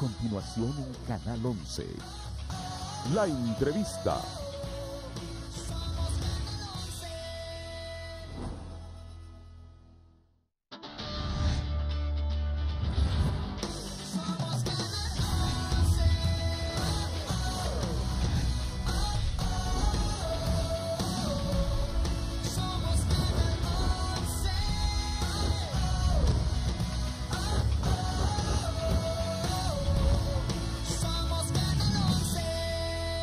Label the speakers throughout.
Speaker 1: continuación en Canal 11. La entrevista.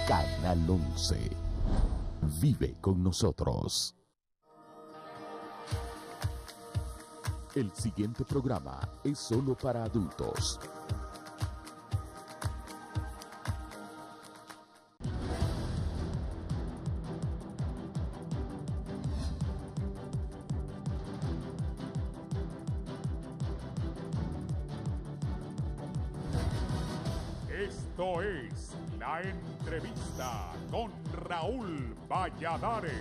Speaker 1: Canal 11. Vive con nosotros. El siguiente programa es solo para adultos.
Speaker 2: Esto es La Entrevista con Raúl Valladares.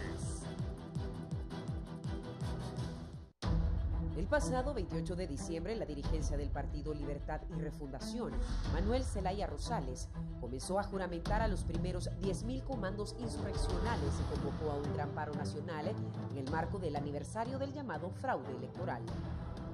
Speaker 3: El pasado 28 de diciembre, la dirigencia del Partido Libertad y Refundación, Manuel Zelaya Rosales, comenzó a juramentar a los primeros 10.000 comandos insurreccionales y convocó a un gran paro nacional en el marco del aniversario del llamado fraude electoral.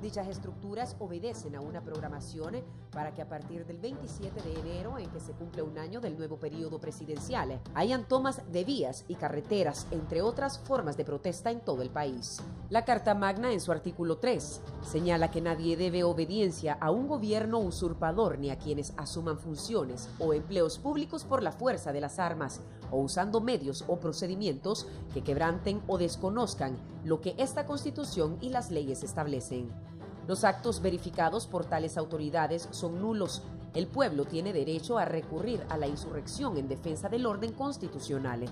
Speaker 3: Dichas estructuras obedecen a una programación para que a partir del 27 de enero, en que se cumple un año del nuevo periodo presidencial, hayan tomas de vías y carreteras, entre otras formas de protesta en todo el país. La Carta Magna, en su artículo 3, señala que nadie debe obediencia a un gobierno usurpador ni a quienes asuman funciones o empleos públicos por la fuerza de las armas o usando medios o procedimientos que quebranten o desconozcan lo que esta Constitución y las leyes establecen. Los actos verificados por tales autoridades son nulos. El pueblo tiene derecho a recurrir a la insurrección en defensa del orden constitucional.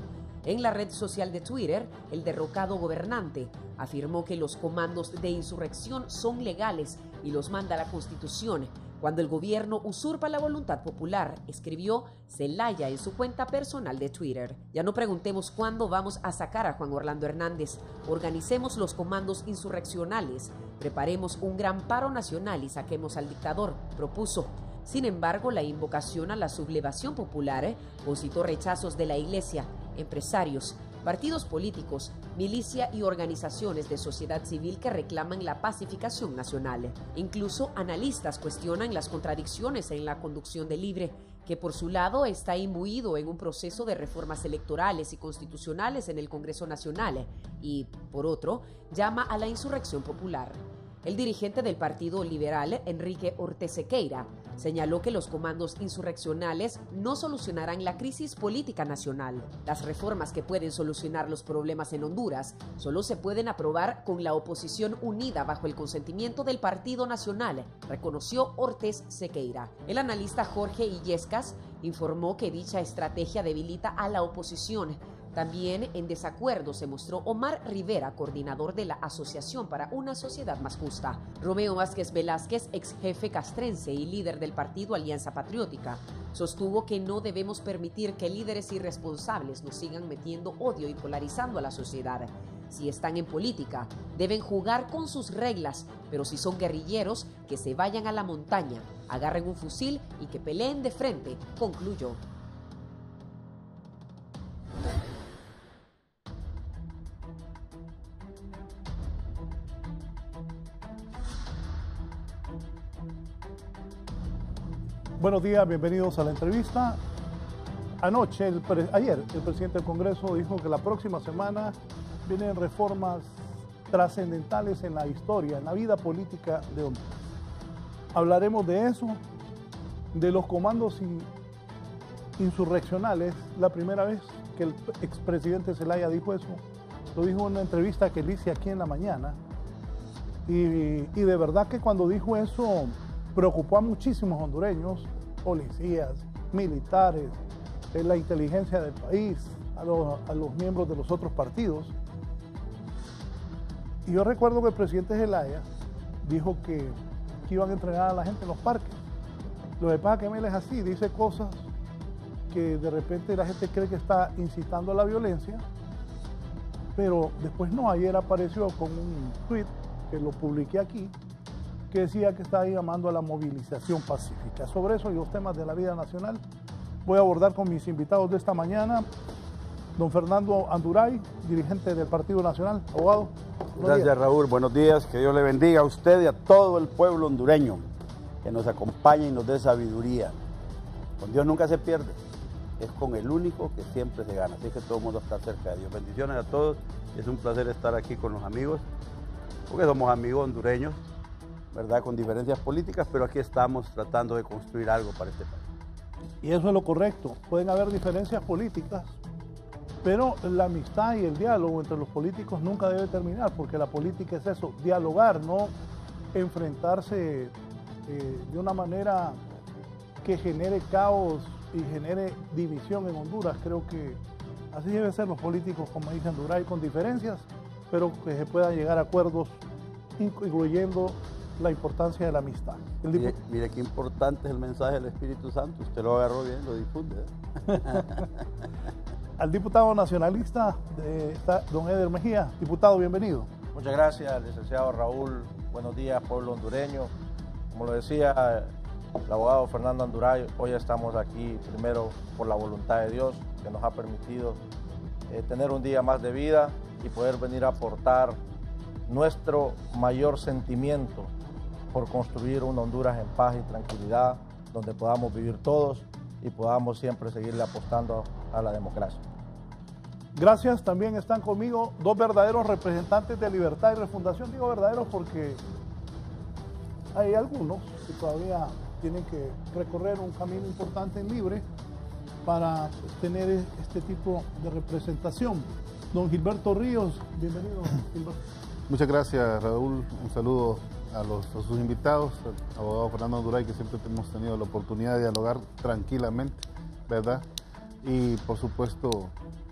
Speaker 3: En la red social de Twitter, el derrocado gobernante afirmó que los comandos de insurrección son legales y los manda la Constitución. Cuando el gobierno usurpa la voluntad popular, escribió Zelaya en su cuenta personal de Twitter. Ya no preguntemos cuándo vamos a sacar a Juan Orlando Hernández. Organicemos los comandos insurreccionales, preparemos un gran paro nacional y saquemos al dictador, propuso. Sin embargo, la invocación a la sublevación popular concitó rechazos de la Iglesia, empresarios, partidos políticos, milicia y organizaciones de sociedad civil que reclaman la pacificación nacional. Incluso analistas cuestionan las contradicciones en la conducción del LIBRE, que por su lado está imbuido en un proceso de reformas electorales y constitucionales en el Congreso Nacional y, por otro, llama a la insurrección popular. El dirigente del Partido Liberal, Enrique Ortiz Sequeira, señaló que los comandos insurreccionales no solucionarán la crisis política nacional. Las reformas que pueden solucionar los problemas en Honduras solo se pueden aprobar con la oposición unida bajo el consentimiento del Partido Nacional, reconoció Ortiz Sequeira. El analista Jorge Illescas informó que dicha estrategia debilita a la oposición. También en desacuerdo se mostró Omar Rivera, coordinador de la Asociación para una Sociedad Más Justa. Romeo Vázquez Velázquez, ex jefe castrense y líder del partido Alianza Patriótica, sostuvo que no debemos permitir que líderes irresponsables nos sigan metiendo odio y polarizando a la sociedad. Si están en política, deben jugar con sus reglas, pero si son guerrilleros, que se vayan a la montaña, agarren un fusil y que peleen de frente, concluyó.
Speaker 4: Buenos días, bienvenidos a la entrevista. Ayer, el presidente del Congreso dijo que la próxima semana vienen reformas trascendentales en la historia, en la vida política de Honduras. Hablaremos de eso, de los comandos insurreccionales. La primera vez que el expresidente Zelaya dijo eso, lo dijo en una entrevista que le hice aquí en la mañana. Y de verdad que cuando dijo eso, preocupó a muchísimos hondureños, policías, militares, la inteligencia del país, a los miembros de los otros partidos. Y yo recuerdo que el presidente Zelaya dijo que iban a entrenar a la gente en los parques. Lo que pasa es que él es así, dice cosas que de repente la gente cree que está incitando a la violencia, pero después no. Ayer apareció con un tweet que lo publiqué aquí, que decía que estaba llamando a la movilización pacífica. Sobre eso y los temas de la vida nacional voy a abordar con mis invitados de esta mañana. Don Fernando Anduray, dirigente del Partido Nacional, abogado.
Speaker 5: Gracias, Raúl. Buenos días. Que Dios le bendiga a usted y a todo el pueblo hondureño que nos acompañe y nos dé sabiduría. Con Dios nunca se pierde. Es con el único que siempre se gana. Así que todo el mundo está cerca de Dios. Bendiciones a todos. Es un placer estar aquí con los amigos, porque somos amigos hondureños, ¿verdad? Con diferencias políticas, pero aquí estamos tratando de construir algo para este país.
Speaker 4: Y eso es lo correcto. Pueden haber diferencias políticas, pero la amistad y el diálogo entre los políticos nunca debe terminar, porque la política es eso, dialogar, no enfrentarse de una manera que genere caos y genere división en Honduras. Creo que así deben ser los políticos, como dice Anduray, con diferencias, pero que se puedan llegar a acuerdos, incluyendo la importancia de la amistad.
Speaker 5: Mire qué importante es el mensaje del Espíritu Santo. Usted lo agarró bien, lo difunde.
Speaker 4: Al diputado nacionalista, don Eder Mejía. Diputado, bienvenido.
Speaker 6: Muchas gracias, licenciado Raúl. Buenos días, pueblo hondureño. Como lo decía el abogado Fernando Anduray, hoy estamos aquí primero por la voluntad de Dios, que nos ha permitido tener un día más de vida y poder venir a aportar nuestro mayor sentimiento por construir una Honduras en paz y tranquilidad, donde podamos vivir todos y podamos siempre seguirle apostando a la democracia.
Speaker 4: Gracias. También están conmigo dos verdaderos representantes de Libertad y Refundación. Digo verdaderos porque hay algunos que todavía tienen que recorrer un camino importante en Libre para tener este tipo de representación. Don Gilberto Ríos, bienvenido, Gilberto.
Speaker 7: Muchas gracias, Raúl. Un saludo a sus invitados, al abogado Fernando Anduray, que siempre hemos tenido la oportunidad de dialogar tranquilamente, ¿verdad? Y por supuesto,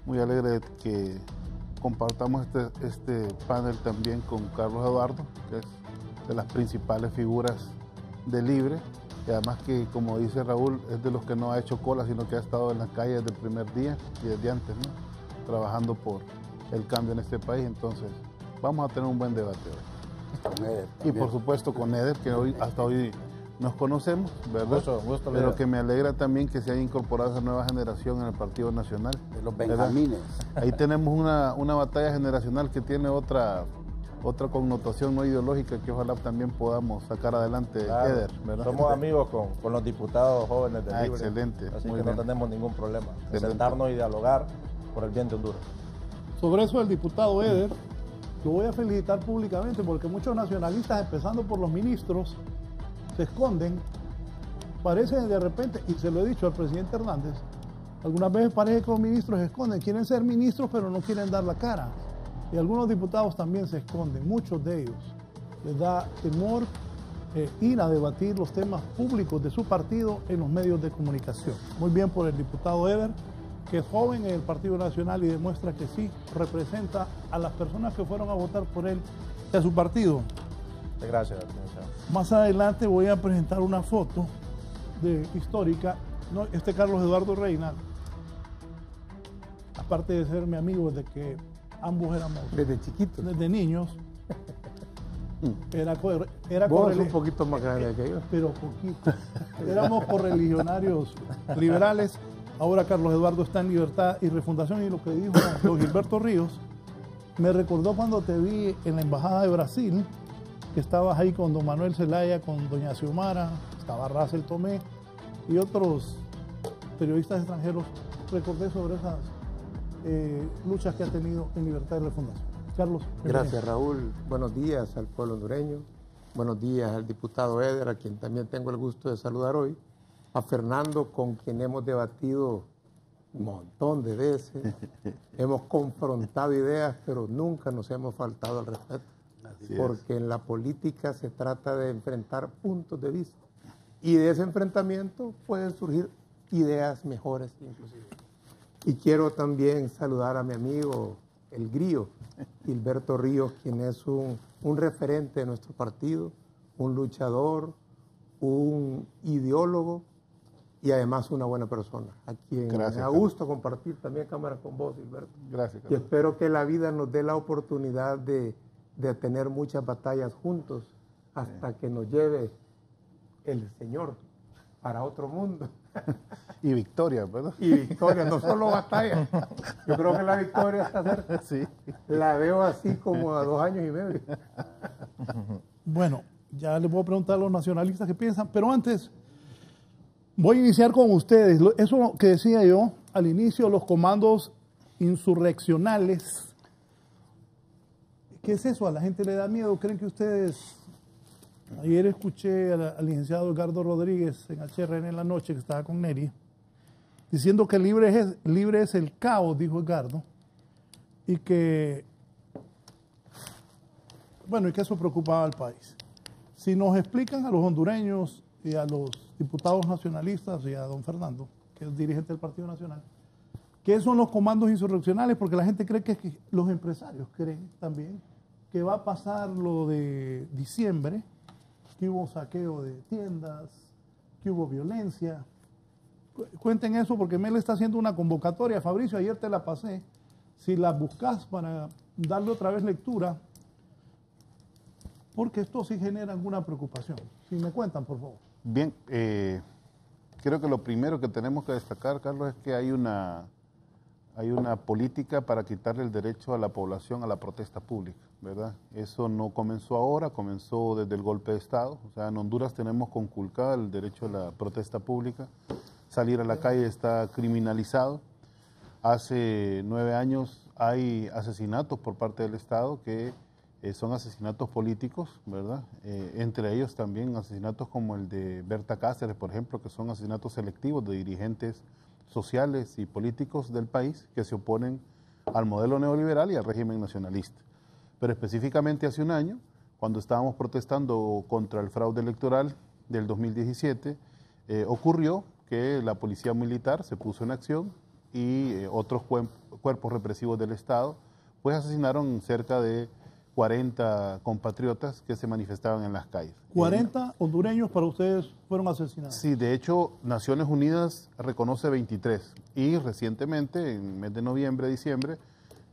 Speaker 7: muy alegre de que compartamos este panel también con Carlos Eduardo, que es de las principales figuras de Libre, y además que, como dice Raúl, es de los que no ha hecho cola, sino que ha estado en las calles desde el primer día y desde antes, ¿no? Trabajando por el cambio en este país. Entonces, vamos a tener un buen debate hoy.
Speaker 5: Con Eder,
Speaker 7: y por supuesto con Eder, que hasta hoy nos conocemos, ¿verdad?
Speaker 6: Gusto,
Speaker 7: pero que me alegra también que se haya incorporado esa nueva generación en el Partido Nacional.
Speaker 5: de los benjamines.
Speaker 7: Ahí tenemos una batalla generacional que tiene otra connotación no ideológica, que ojalá también podamos sacar adelante,
Speaker 6: claro,
Speaker 7: Eder, ¿verdad?
Speaker 6: Somos amigos con los diputados jóvenes de Libre.
Speaker 7: Excelente.
Speaker 6: Así
Speaker 7: muy
Speaker 6: que
Speaker 7: bien.
Speaker 6: no tenemos ningún problema de
Speaker 7: Excelente.
Speaker 6: sentarnos y dialogar por el bien de Honduras.
Speaker 4: Sobre eso el diputado Eder, lo voy a felicitar públicamente porque muchos nacionalistas, empezando por los ministros, se esconden, parece de repente, y se lo he dicho al presidente Hernández, algunas veces parece que los ministros se esconden, quieren ser ministros pero no quieren dar la cara. Y algunos diputados también se esconden, muchos de ellos. Les da temor ir a debatir los temas públicos de su partido en los medios de comunicación. Muy bien por el diputado Eder, que es joven en el Partido Nacional y demuestra que sí representa a las personas que fueron a votar por él y a su partido.
Speaker 6: Gracias, licenciado.
Speaker 4: Más adelante voy a presentar una foto histórica. ¿No? Carlos Eduardo Reina, aparte de ser mi amigo desde que ambos éramos
Speaker 8: desde chiquitos,
Speaker 4: desde niños, era
Speaker 8: vos un poquito más grande que yo,
Speaker 4: pero poquito. Éramos correligionarios liberales. Ahora Carlos Eduardo está en Libertad y Refundación, y lo que dijo don Gilberto Ríos me recordó cuando te vi en la Embajada de Brasil, que estabas ahí con don Manuel Zelaya, con doña Xiomara, estaba Russell Tomé y otros periodistas extranjeros. Recordé sobre esas luchas que ha tenido en Libertad y Refundación. Carlos.
Speaker 8: Gracias, Raúl. Buenos días al pueblo hondureño. Buenos días al diputado Eder, a quien también tengo el gusto de saludar hoy. A Fernando, con quien hemos debatido un montón de veces. Hemos confrontado ideas, pero nunca nos hemos faltado al respeto. Porque en la política se trata de enfrentar puntos de vista. Y de ese enfrentamiento pueden surgir ideas mejores, inclusive. Y quiero también saludar a mi amigo, el Grillo, Gilberto Ríos, quien es un referente de nuestro partido, un luchador, un ideólogo y además una buena persona, a quien me da gusto compartir también cámara con vos, Gilberto.
Speaker 7: Gracias,
Speaker 8: y espero que la vida nos dé la oportunidad de tener muchas batallas juntos hasta que nos lleve el Señor para otro mundo.
Speaker 7: Y victoria, ¿verdad?
Speaker 8: Y victoria, no solo batalla. Yo creo que la victoria está cerca.
Speaker 7: Sí.
Speaker 8: La veo así como a 2 años y medio.
Speaker 4: Bueno, ya les voy a preguntar a los nacionalistas qué piensan, pero antes voy a iniciar con ustedes. Eso que decía yo al inicio, los comandos insurreccionales. ¿Qué es eso? ¿A la gente le da miedo? ¿Creen que ustedes... Ayer escuché al licenciado Edgardo Rodríguez en HRN en la noche, que estaba con Neri, diciendo que libre es el caos, dijo Edgardo, y que, bueno, y que eso preocupaba al país. Si nos explican a los hondureños y a los diputados nacionalistas y a don Fernando, que es dirigente del Partido Nacional, ¿qué son los comandos insurreccionales? Porque la gente cree que los empresarios creen también que va a pasar lo de diciembre, que hubo saqueo de tiendas, que hubo violencia. Cuenten eso porque Mel está haciendo una convocatoria. Fabricio, ayer te la pasé. Si la buscas para darle otra vez lectura, porque esto sí genera alguna preocupación. Si me cuentan, por favor.
Speaker 7: Bien, creo que lo primero que tenemos que destacar, Carlos, es que hay una política para quitarle el derecho a la población a la protesta pública, ¿verdad? Eso no comenzó ahora, comenzó desde el golpe de Estado. O sea, en Honduras tenemos conculcado el derecho a la protesta pública. Salir a la calle está criminalizado. Hace 9 años hay asesinatos por parte del Estado que son asesinatos políticos, ¿verdad? Entre ellos también asesinatos como el de Berta Cáceres, por ejemplo, que son asesinatos selectivos de dirigentes sociales y políticos del país que se oponen al modelo neoliberal y al régimen nacionalista. Pero específicamente hace un año, cuando estábamos protestando contra el fraude electoral del 2017, ocurrió que la policía militar se puso en acción y otros cuerpos represivos del Estado pues asesinaron cerca de 40 compatriotas que se manifestaban en las calles.
Speaker 4: 40 hondureños para ustedes fueron asesinados.
Speaker 7: Sí, de hecho, Naciones Unidas reconoce 23 y recientemente, en el mes de noviembre, diciembre,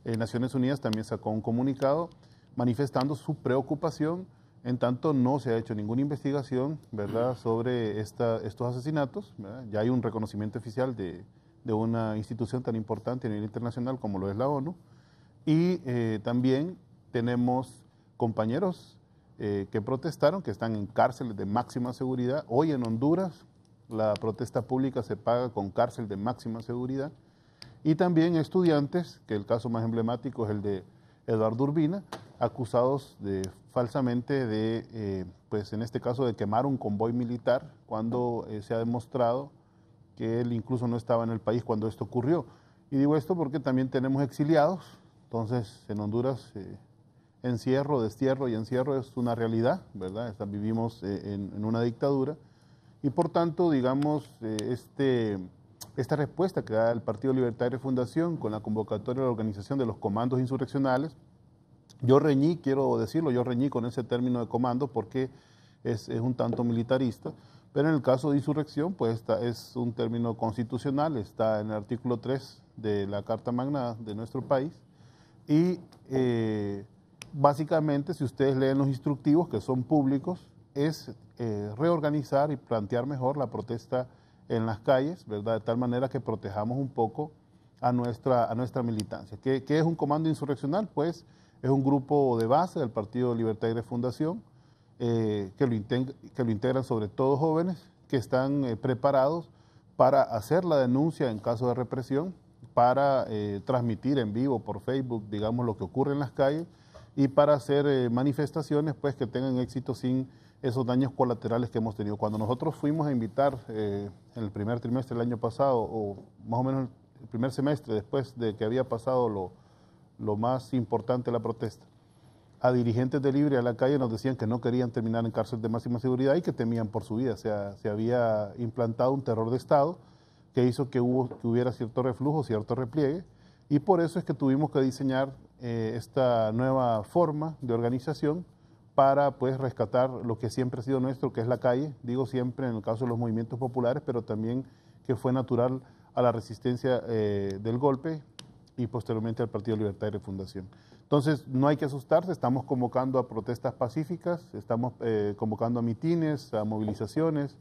Speaker 7: Naciones Unidas también sacó un comunicado manifestando su preocupación, en tanto no se ha hecho ninguna investigación, ¿verdad?, sobre estos asesinatos, ¿verdad? Ya hay un reconocimiento oficial de una institución tan importante a nivel internacional como lo es la ONU, y también tenemos compañeros que protestaron, que están en cárceles de máxima seguridad. Hoy en Honduras la protesta pública se paga con cárcel de máxima seguridad. Y también estudiantes, que el caso más emblemático es el de Eduardo Urbina, acusados falsamente de, pues en este caso, de quemar un convoy militar cuando se ha demostrado que él incluso no estaba en el país cuando esto ocurrió. Y digo esto porque también tenemos exiliados. Entonces, en Honduras, encierro, destierro y encierro es una realidad, ¿verdad? Vivimos en una dictadura y por tanto, digamos, esta respuesta que da el Partido Libertad y Refundación con la convocatoria de la organización de los comandos insurreccionales, yo reñí, quiero decirlo, yo reñí con ese término de comando porque es un tanto militarista, pero en el caso de insurrección, pues es un término constitucional, está en el artículo 3 de la Carta Magna de nuestro país y básicamente, si ustedes leen los instructivos, que son públicos, es reorganizar y plantear mejor la protesta en las calles, ¿verdad? De tal manera que protejamos un poco a nuestra militancia. ¿Qué es un comando insurreccional? Pues es un grupo de base del Partido Libertad y Refundación que lo integran sobre todo jóvenes que están preparados para hacer la denuncia en caso de represión, para transmitir en vivo por Facebook, digamos, lo que ocurre en las calles, y para hacer manifestaciones pues que tengan éxito sin esos daños colaterales que hemos tenido. Cuando nosotros fuimos a invitar en el primer trimestre del año pasado, o más o menos el primer semestre después de que había pasado lo más importante de la protesta, a dirigentes de Libre a la calle nos decían que no querían terminar en cárcel de máxima seguridad y que temían por su vida. O sea, se había implantado un terror de Estado que hizo que hubiera cierto reflujo, cierto repliegue, y por eso es que tuvimos que diseñar esta nueva forma de organización para pues rescatar lo que siempre ha sido nuestro, que es la calle, digo siempre en el caso de los movimientos populares, pero también que fue natural a la resistencia del golpe y posteriormente al Partido Libertad y Refundación. Entonces, no hay que asustarse, estamos convocando a protestas pacíficas, estamos convocando a mitines, a movilizaciones.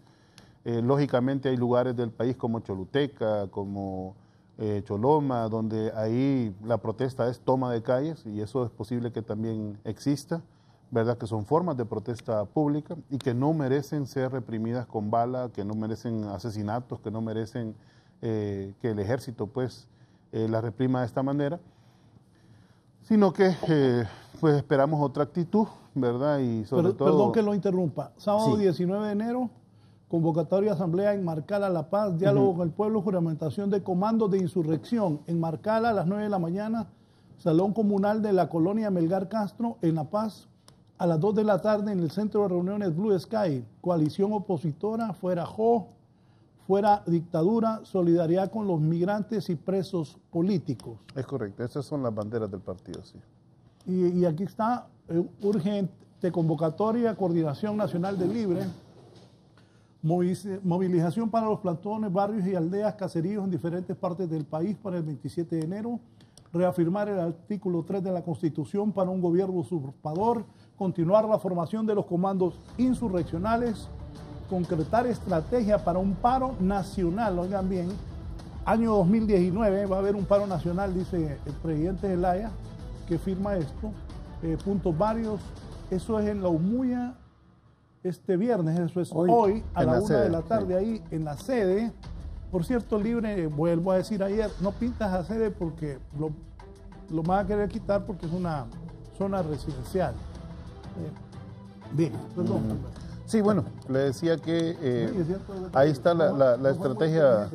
Speaker 7: Lógicamente hay lugares del país como Choluteca, como Choloma, donde ahí la protesta es toma de calles y eso es posible que también exista, ¿verdad? Que son formas de protesta pública y que no merecen ser reprimidas con bala, que no merecen asesinatos, que no merecen que el ejército pues la reprima de esta manera, sino que pues esperamos otra actitud, ¿verdad? Y sobre todo...
Speaker 4: Perdón que lo interrumpa. Sábado
Speaker 7: Sí.
Speaker 4: 19 de enero, convocatoria de asamblea en Marcala, La Paz, diálogo con el pueblo, juramentación de comandos de insurrección. En Marcala, a las 9 de la mañana, Salón Comunal de la Colonia Melgar Castro, en La Paz. A las 2 de la tarde, en el Centro de Reuniones Blue Sky, coalición opositora, fuera JO, fuera dictadura, solidaridad con los migrantes y presos políticos.
Speaker 7: Es correcto, esas son las banderas del partido, sí.
Speaker 4: Y aquí está, urgente convocatoria, Coordinación Nacional de Libre, movilización para los plantones, barrios y aldeas, caseríos en diferentes partes del país para el 27 de enero, reafirmar el artículo 3 de la Constitución para un gobierno usurpador, continuar la formación de los comandos insurreccionales, concretar estrategia para un paro nacional. Oigan bien, año 2019 va a haber un paro nacional, dice el presidente Zelaya, que firma esto, puntos varios. Eso es en la Umuya este viernes, eso es hoy a la 1 de la tarde, ahí en la sede. Por cierto, Libre, vuelvo a decir ayer, no pintas a sede porque lo van a querer quitar porque es una zona residencial. Bien, perdón.
Speaker 7: Sí, bueno, le decía que ahí está la estrategia.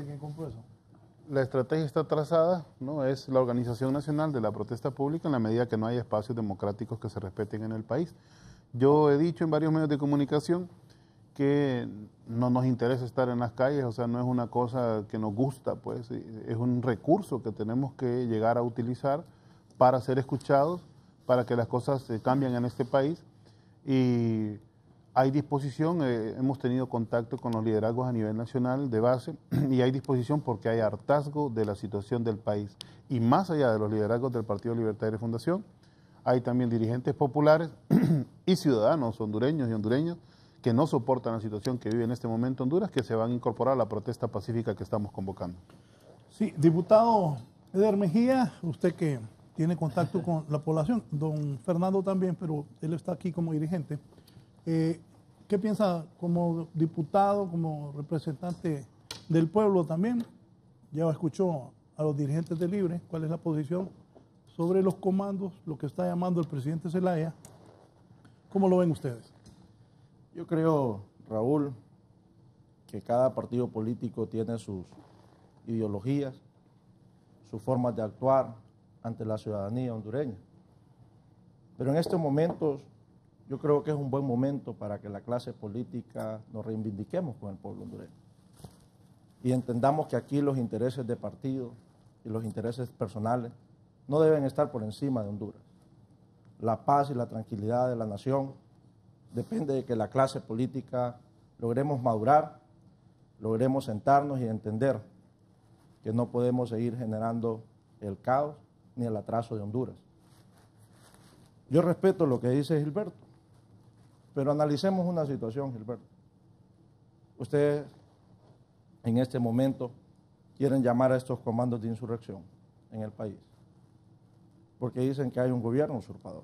Speaker 7: La estrategia está trazada, ¿no? Es la organización nacional de la protesta pública en la medida que no hay espacios democráticos que se respeten en el país. Yo he dicho en varios medios de comunicación que no nos interesa estar en las calles, o sea, no es una cosa que nos gusta, pues, es un recurso que tenemos que llegar a utilizar para ser escuchados, para que las cosas cambien en este país. Y hay disposición, hemos tenido contacto con los liderazgos a nivel nacional de base y hay disposición porque hay hartazgo de la situación del país. Y más allá de los liderazgos del Partido Libertad y Refundación, hay también dirigentes populares y ciudadanos hondureños y hondureñas que no soportan la situación que vive en este momento Honduras, que se van a incorporar a la protesta pacífica que estamos convocando.
Speaker 4: Sí, diputado Eder Mejía, usted que tiene contacto con la población, don Fernando también, pero él está aquí como dirigente. ¿Qué piensa como diputado, como representante del pueblo también? Ya escuchó a los dirigentes de Libre, cuál es la posición sobre los comandos, lo que está llamando el presidente Zelaya. ¿Cómo lo ven ustedes?
Speaker 6: Yo creo, Raúl, que cada partido político tiene sus ideologías, sus formas de actuar ante la ciudadanía hondureña. Pero en estos momentos yo creo que es un buen momento para que la clase política nos reivindiquemos con el pueblo hondureño y entendamos que aquí los intereses de partido y los intereses personales no deben estar por encima de Honduras. La paz y la tranquilidad de la nación depende de que la clase política logremos madurar, logremos sentarnos y entender que no podemos seguir generando el caos ni el atraso de Honduras. Yo respeto lo que dice Gilberto, pero analicemos una situación, Gilberto. Ustedes en este momento quieren llamar a estos comandos de insurrección en el país, porque dicen que hay un gobierno usurpador.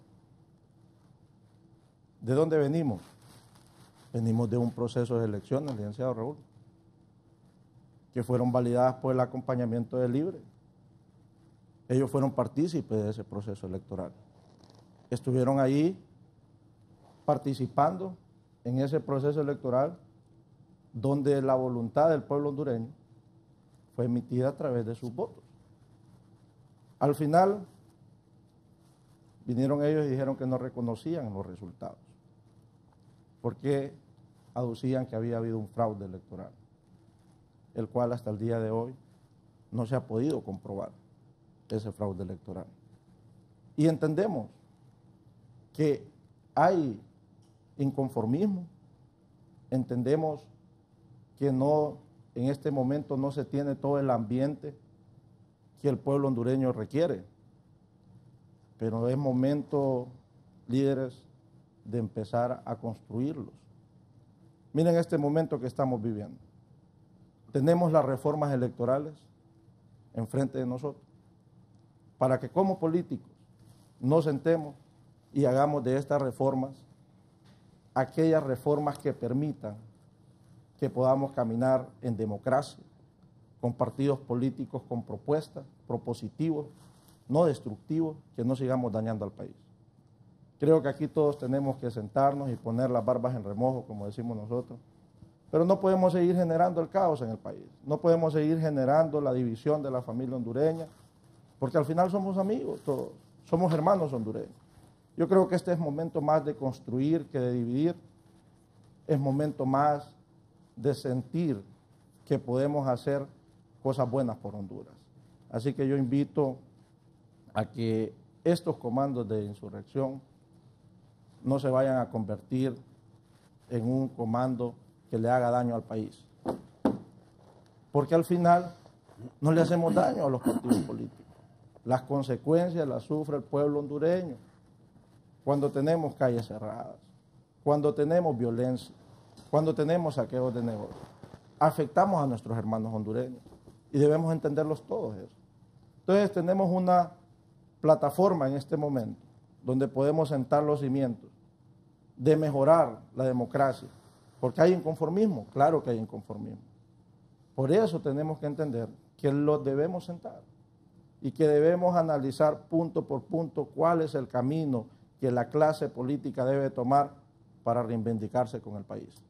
Speaker 6: ¿De dónde venimos? Venimos de un proceso de elecciones, licenciado Raúl, que fueron validadas por el acompañamiento de Libre. Ellos fueron partícipes de ese proceso electoral. Estuvieron ahí participando en ese proceso electoral donde la voluntad del pueblo hondureño fue emitida a través de sus votos. Al final, vinieron ellos y dijeron que no reconocían los resultados, porque aducían que había habido un fraude electoral, el cual hasta el día de hoy no se ha podido comprobar ese fraude electoral. Y entendemos que hay inconformismo, entendemos que no, en este momento no se tiene todo el ambiente que el pueblo hondureño requiere. pero es momento, líderes, de empezar a construirlos. Miren este momento que estamos viviendo. Tenemos las reformas electorales enfrente de nosotros, para que como políticos nos sentemos y hagamos de estas reformas aquellas reformas que permitan que podamos caminar en democracia, con partidos políticos con propuestas, propositivos, no destructivos, que no sigamos dañando al país. Creo que aquí todos tenemos que sentarnos y poner las barbas en remojo, como decimos nosotros, pero no podemos seguir generando el caos en el país, no podemos seguir generando la división de la familia hondureña, porque al final somos amigos todos, somos hermanos hondureños. Yo creo que este es momento más de construir que de dividir, es momento más de sentir que podemos hacer cosas buenas por Honduras. Así que yo invito a que estos comandos de insurrección no se vayan a convertir en un comando que le haga daño al país. Porque al final no le hacemos daño a los partidos políticos. Las consecuencias las sufre el pueblo hondureño cuando tenemos calles cerradas, cuando tenemos violencia, cuando tenemos saqueos de negocios. Afectamos a nuestros hermanos hondureños y debemos entenderlos todos eso. Entonces tenemos una plataforma en este momento donde podemos sentar los cimientos de mejorar la democracia, porque hay inconformismo, claro que hay inconformismo. Por eso tenemos que entender que los debemos sentar y que debemos analizar punto por punto cuál es el camino que la clase política debe tomar para reivindicarse con el país.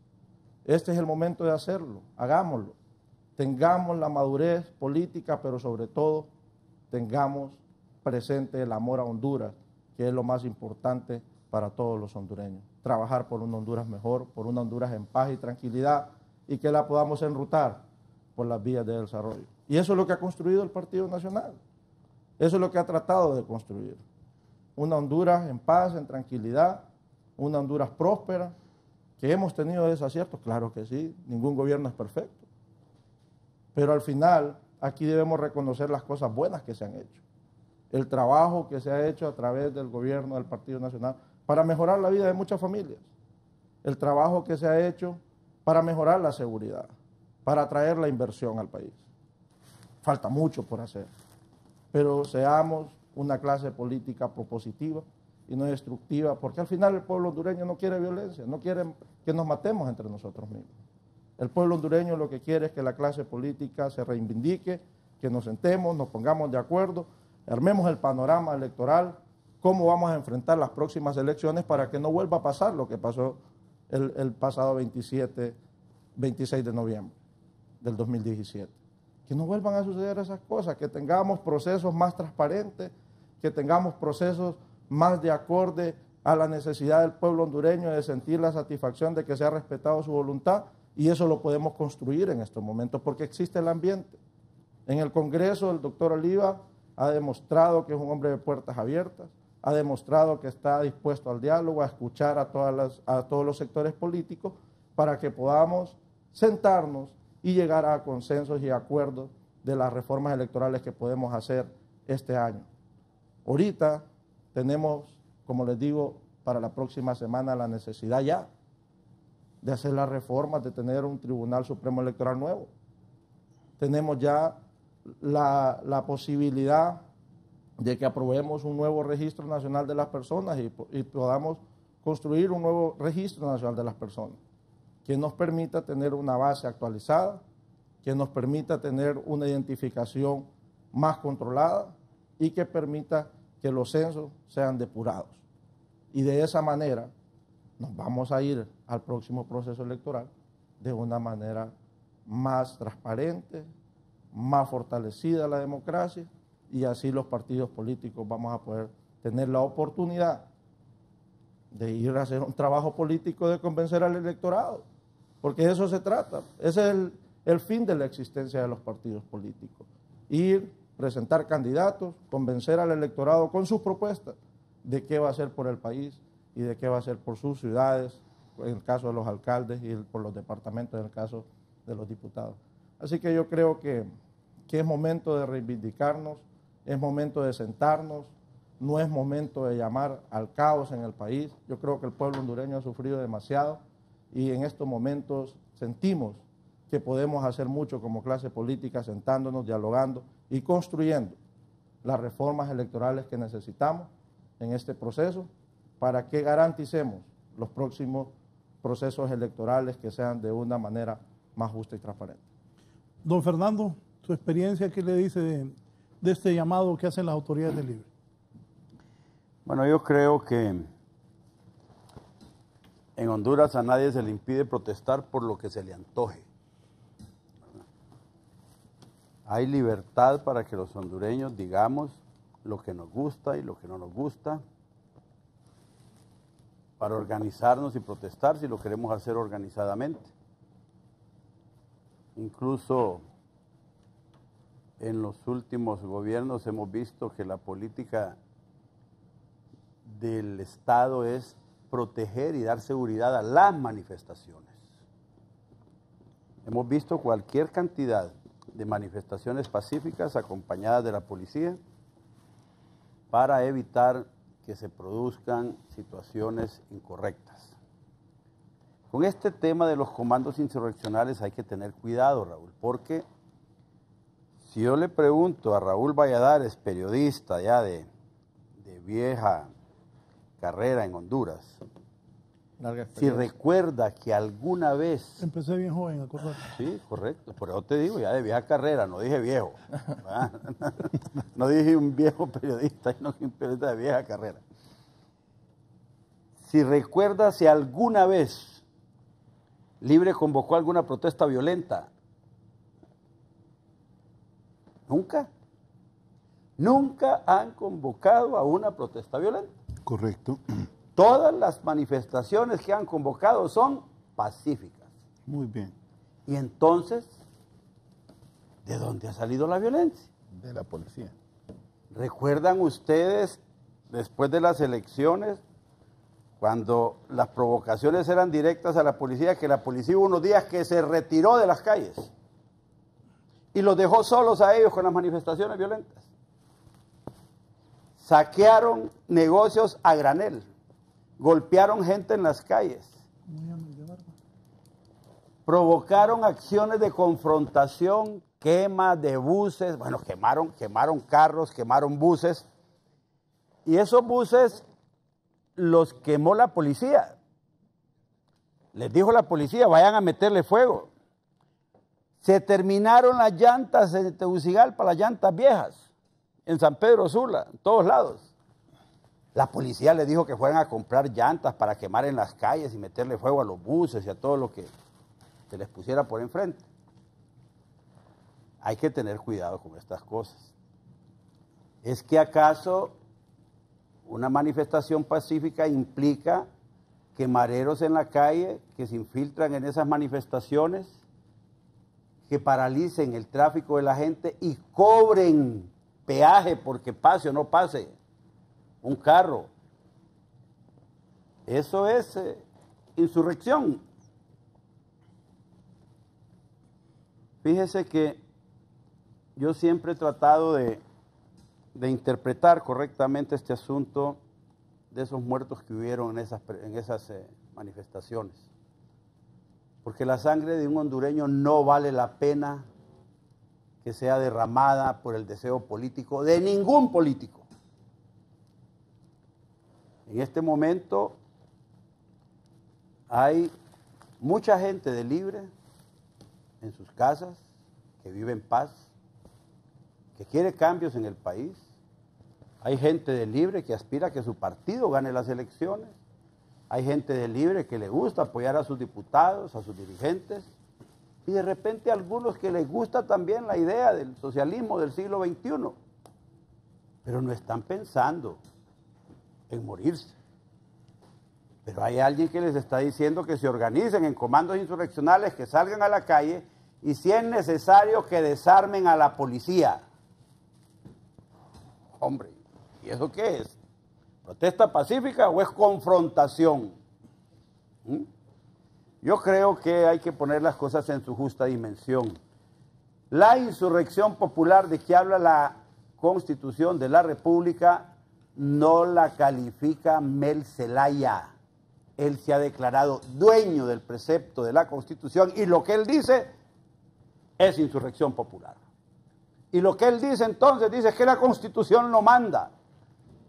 Speaker 6: Este es el momento de hacerlo, hagámoslo. Tengamos la madurez política, pero sobre todo tengamos presente el amor a Honduras, que es lo más importante para todos los hondureños. Trabajar por una Honduras mejor, por una Honduras en paz y tranquilidad, y que la podamos enrutar por las vías de desarrollo. Y eso es lo que ha construido el Partido Nacional. Eso es lo que ha tratado de construir. Una Honduras en paz, en tranquilidad, una Honduras próspera. ¿Que hemos tenido desaciertos? Claro que sí, ningún gobierno es perfecto. Pero al final, aquí debemos reconocer las cosas buenas que se han hecho. El trabajo que se ha hecho a través del gobierno del Partido Nacional para mejorar la vida de muchas familias. El trabajo que se ha hecho para mejorar la seguridad, para atraer la inversión al país. Falta mucho por hacer, pero seamos una clase política propositiva y no destructiva, porque al final el pueblo hondureño no quiere violencia, no quiere que nos matemos entre nosotros mismos. El pueblo hondureño lo que quiere es que la clase política se reivindique, que nos sentemos, nos pongamos de acuerdo, armemos el panorama electoral, cómo vamos a enfrentar las próximas elecciones para que no vuelva a pasar lo que pasó el pasado 26 de noviembre del 2017. Que no vuelvan a suceder esas cosas, que tengamos procesos más transparentes, que tengamos procesos más de acorde a la necesidad del pueblo hondureño de sentir la satisfacción de que se ha respetado su voluntad, y eso lo podemos construir en estos momentos porque existe el ambiente. En el Congreso el doctor Oliva ha demostrado que es un hombre de puertas abiertas, ha demostrado que está dispuesto al diálogo, a escuchar a todos los sectores políticos para que podamos sentarnos y llegar a consensos y acuerdos de las reformas electorales que podemos hacer este año. Ahorita tenemos, como les digo, para la próxima semana la necesidad ya de hacer las reformas, de tener un Tribunal Supremo Electoral nuevo. Tenemos ya la posibilidad de que aprobemos un nuevo registro nacional de las personas y podamos construir un nuevo registro nacional de las personas que nos permita tener una base actualizada, que nos permita tener una identificación más controlada y que permita que los censos sean depurados. Y de esa manera nos vamos a ir al próximo proceso electoral de una manera más transparente, más fortalecida la democracia, y así los partidos políticos vamos a poder tener la oportunidad de ir a hacer un trabajo político de convencer al electorado, porque de eso se trata. Ese es el fin de la existencia de los partidos políticos. Ir, presentar candidatos, convencer al electorado con sus propuestas de qué va a hacer por el país y de qué va a hacer por sus ciudades, en el caso de los alcaldes, y por los departamentos, en el caso de los diputados. Así que yo creo que es momento de reivindicarnos, es momento de sentarnos, no es momento de llamar al caos en el país. Yo creo que el pueblo hondureño ha sufrido demasiado y en estos momentos sentimos que podemos hacer mucho como clase política, sentándonos, dialogando y construyendo las reformas electorales que necesitamos en este proceso para que garanticemos los próximos procesos electorales que sean de una manera más justa y transparente.
Speaker 4: Don Fernando, su experiencia, ¿qué le dice de este llamado que hacen las autoridades del Libre?
Speaker 5: Bueno, yo creo que en Honduras a nadie se le impide protestar por lo que se le antoje. Hay libertad para que los hondureños digamos lo que nos gusta y lo que no nos gusta, para organizarnos y protestar si lo queremos hacer organizadamente. Incluso en los últimos gobiernos hemos visto que la política del Estado es proteger y dar seguridad a las manifestaciones. Hemos visto cualquier cantidad de manifestaciones pacíficas acompañadas de la policía para evitar que se produzcan situaciones incorrectas. Con este tema de los comandos insurreccionales hay que tener cuidado, Raúl, porque si yo le pregunto a Raúl Valladares, periodista ya de vieja carrera en Honduras, si recuerda que alguna vez...
Speaker 4: Empecé bien joven, acordate.
Speaker 5: Sí, correcto, por eso te digo, ya de vieja carrera, no dije viejo. No dije un viejo periodista, sino un periodista de vieja carrera. Si recuerda si alguna vez Libre convocó alguna protesta violenta. Nunca. Nunca han convocado a una protesta violenta.
Speaker 7: Correcto.
Speaker 5: Todas las manifestaciones que han convocado son pacíficas.
Speaker 7: Muy bien.
Speaker 5: Y entonces, ¿de dónde ha salido la violencia?
Speaker 7: De la policía.
Speaker 5: ¿Recuerdan ustedes, después de las elecciones, cuando las provocaciones eran directas a la policía, que la policía hubo unos días que se retiró de las calles y los dejó solos a ellos con las manifestaciones violentas? Saquearon negocios a granel, golpearon gente en las calles, provocaron acciones de confrontación, quema de buses, bueno, quemaron carros, quemaron buses, y esos buses los quemó la policía. Les dijo la policía, vayan a meterle fuego. Se terminaron las llantas en Tegucigalpa, las llantas viejas, en San Pedro Sula, en todos lados. La policía les dijo que fueran a comprar llantas para quemar en las calles y meterle fuego a los buses y a todo lo que se les pusiera por enfrente. Hay que tener cuidado con estas cosas. ¿Es que acaso una manifestación pacífica implica quemareros en la calle que se infiltran en esas manifestaciones, que paralicen el tráfico de la gente y cobren peaje porque pase o no pase un carro? Eso es insurrección. Fíjese que yo siempre he tratado de interpretar correctamente este asunto de esos muertos que hubieron en esas manifestaciones. Porque la sangre de un hondureño no vale la pena que sea derramada por el deseo político de ningún político. En este momento hay mucha gente de Libre en sus casas, que vive en paz, que quiere cambios en el país. Hay gente de Libre que aspira a que su partido gane las elecciones. Hay gente de Libre que le gusta apoyar a sus diputados, a sus dirigentes. Y de repente a algunos que les gusta también la idea del socialismo del siglo XXI. Pero no están pensando en morirse. Pero hay alguien que les está diciendo que se organicen en comandos insurreccionales, que salgan a la calle y si es necesario que desarmen a la policía. Hombre, ¿y eso qué es? ¿Protesta pacífica o es confrontación? Yo creo que hay que poner las cosas en su justa dimensión. La insurrección popular de que habla la Constitución de la República no la califica Mel Zelaya. Él se ha declarado dueño del precepto de la Constitución y lo que él dice es insurrección popular. Y lo que él dice entonces, dice que la Constitución lo manda.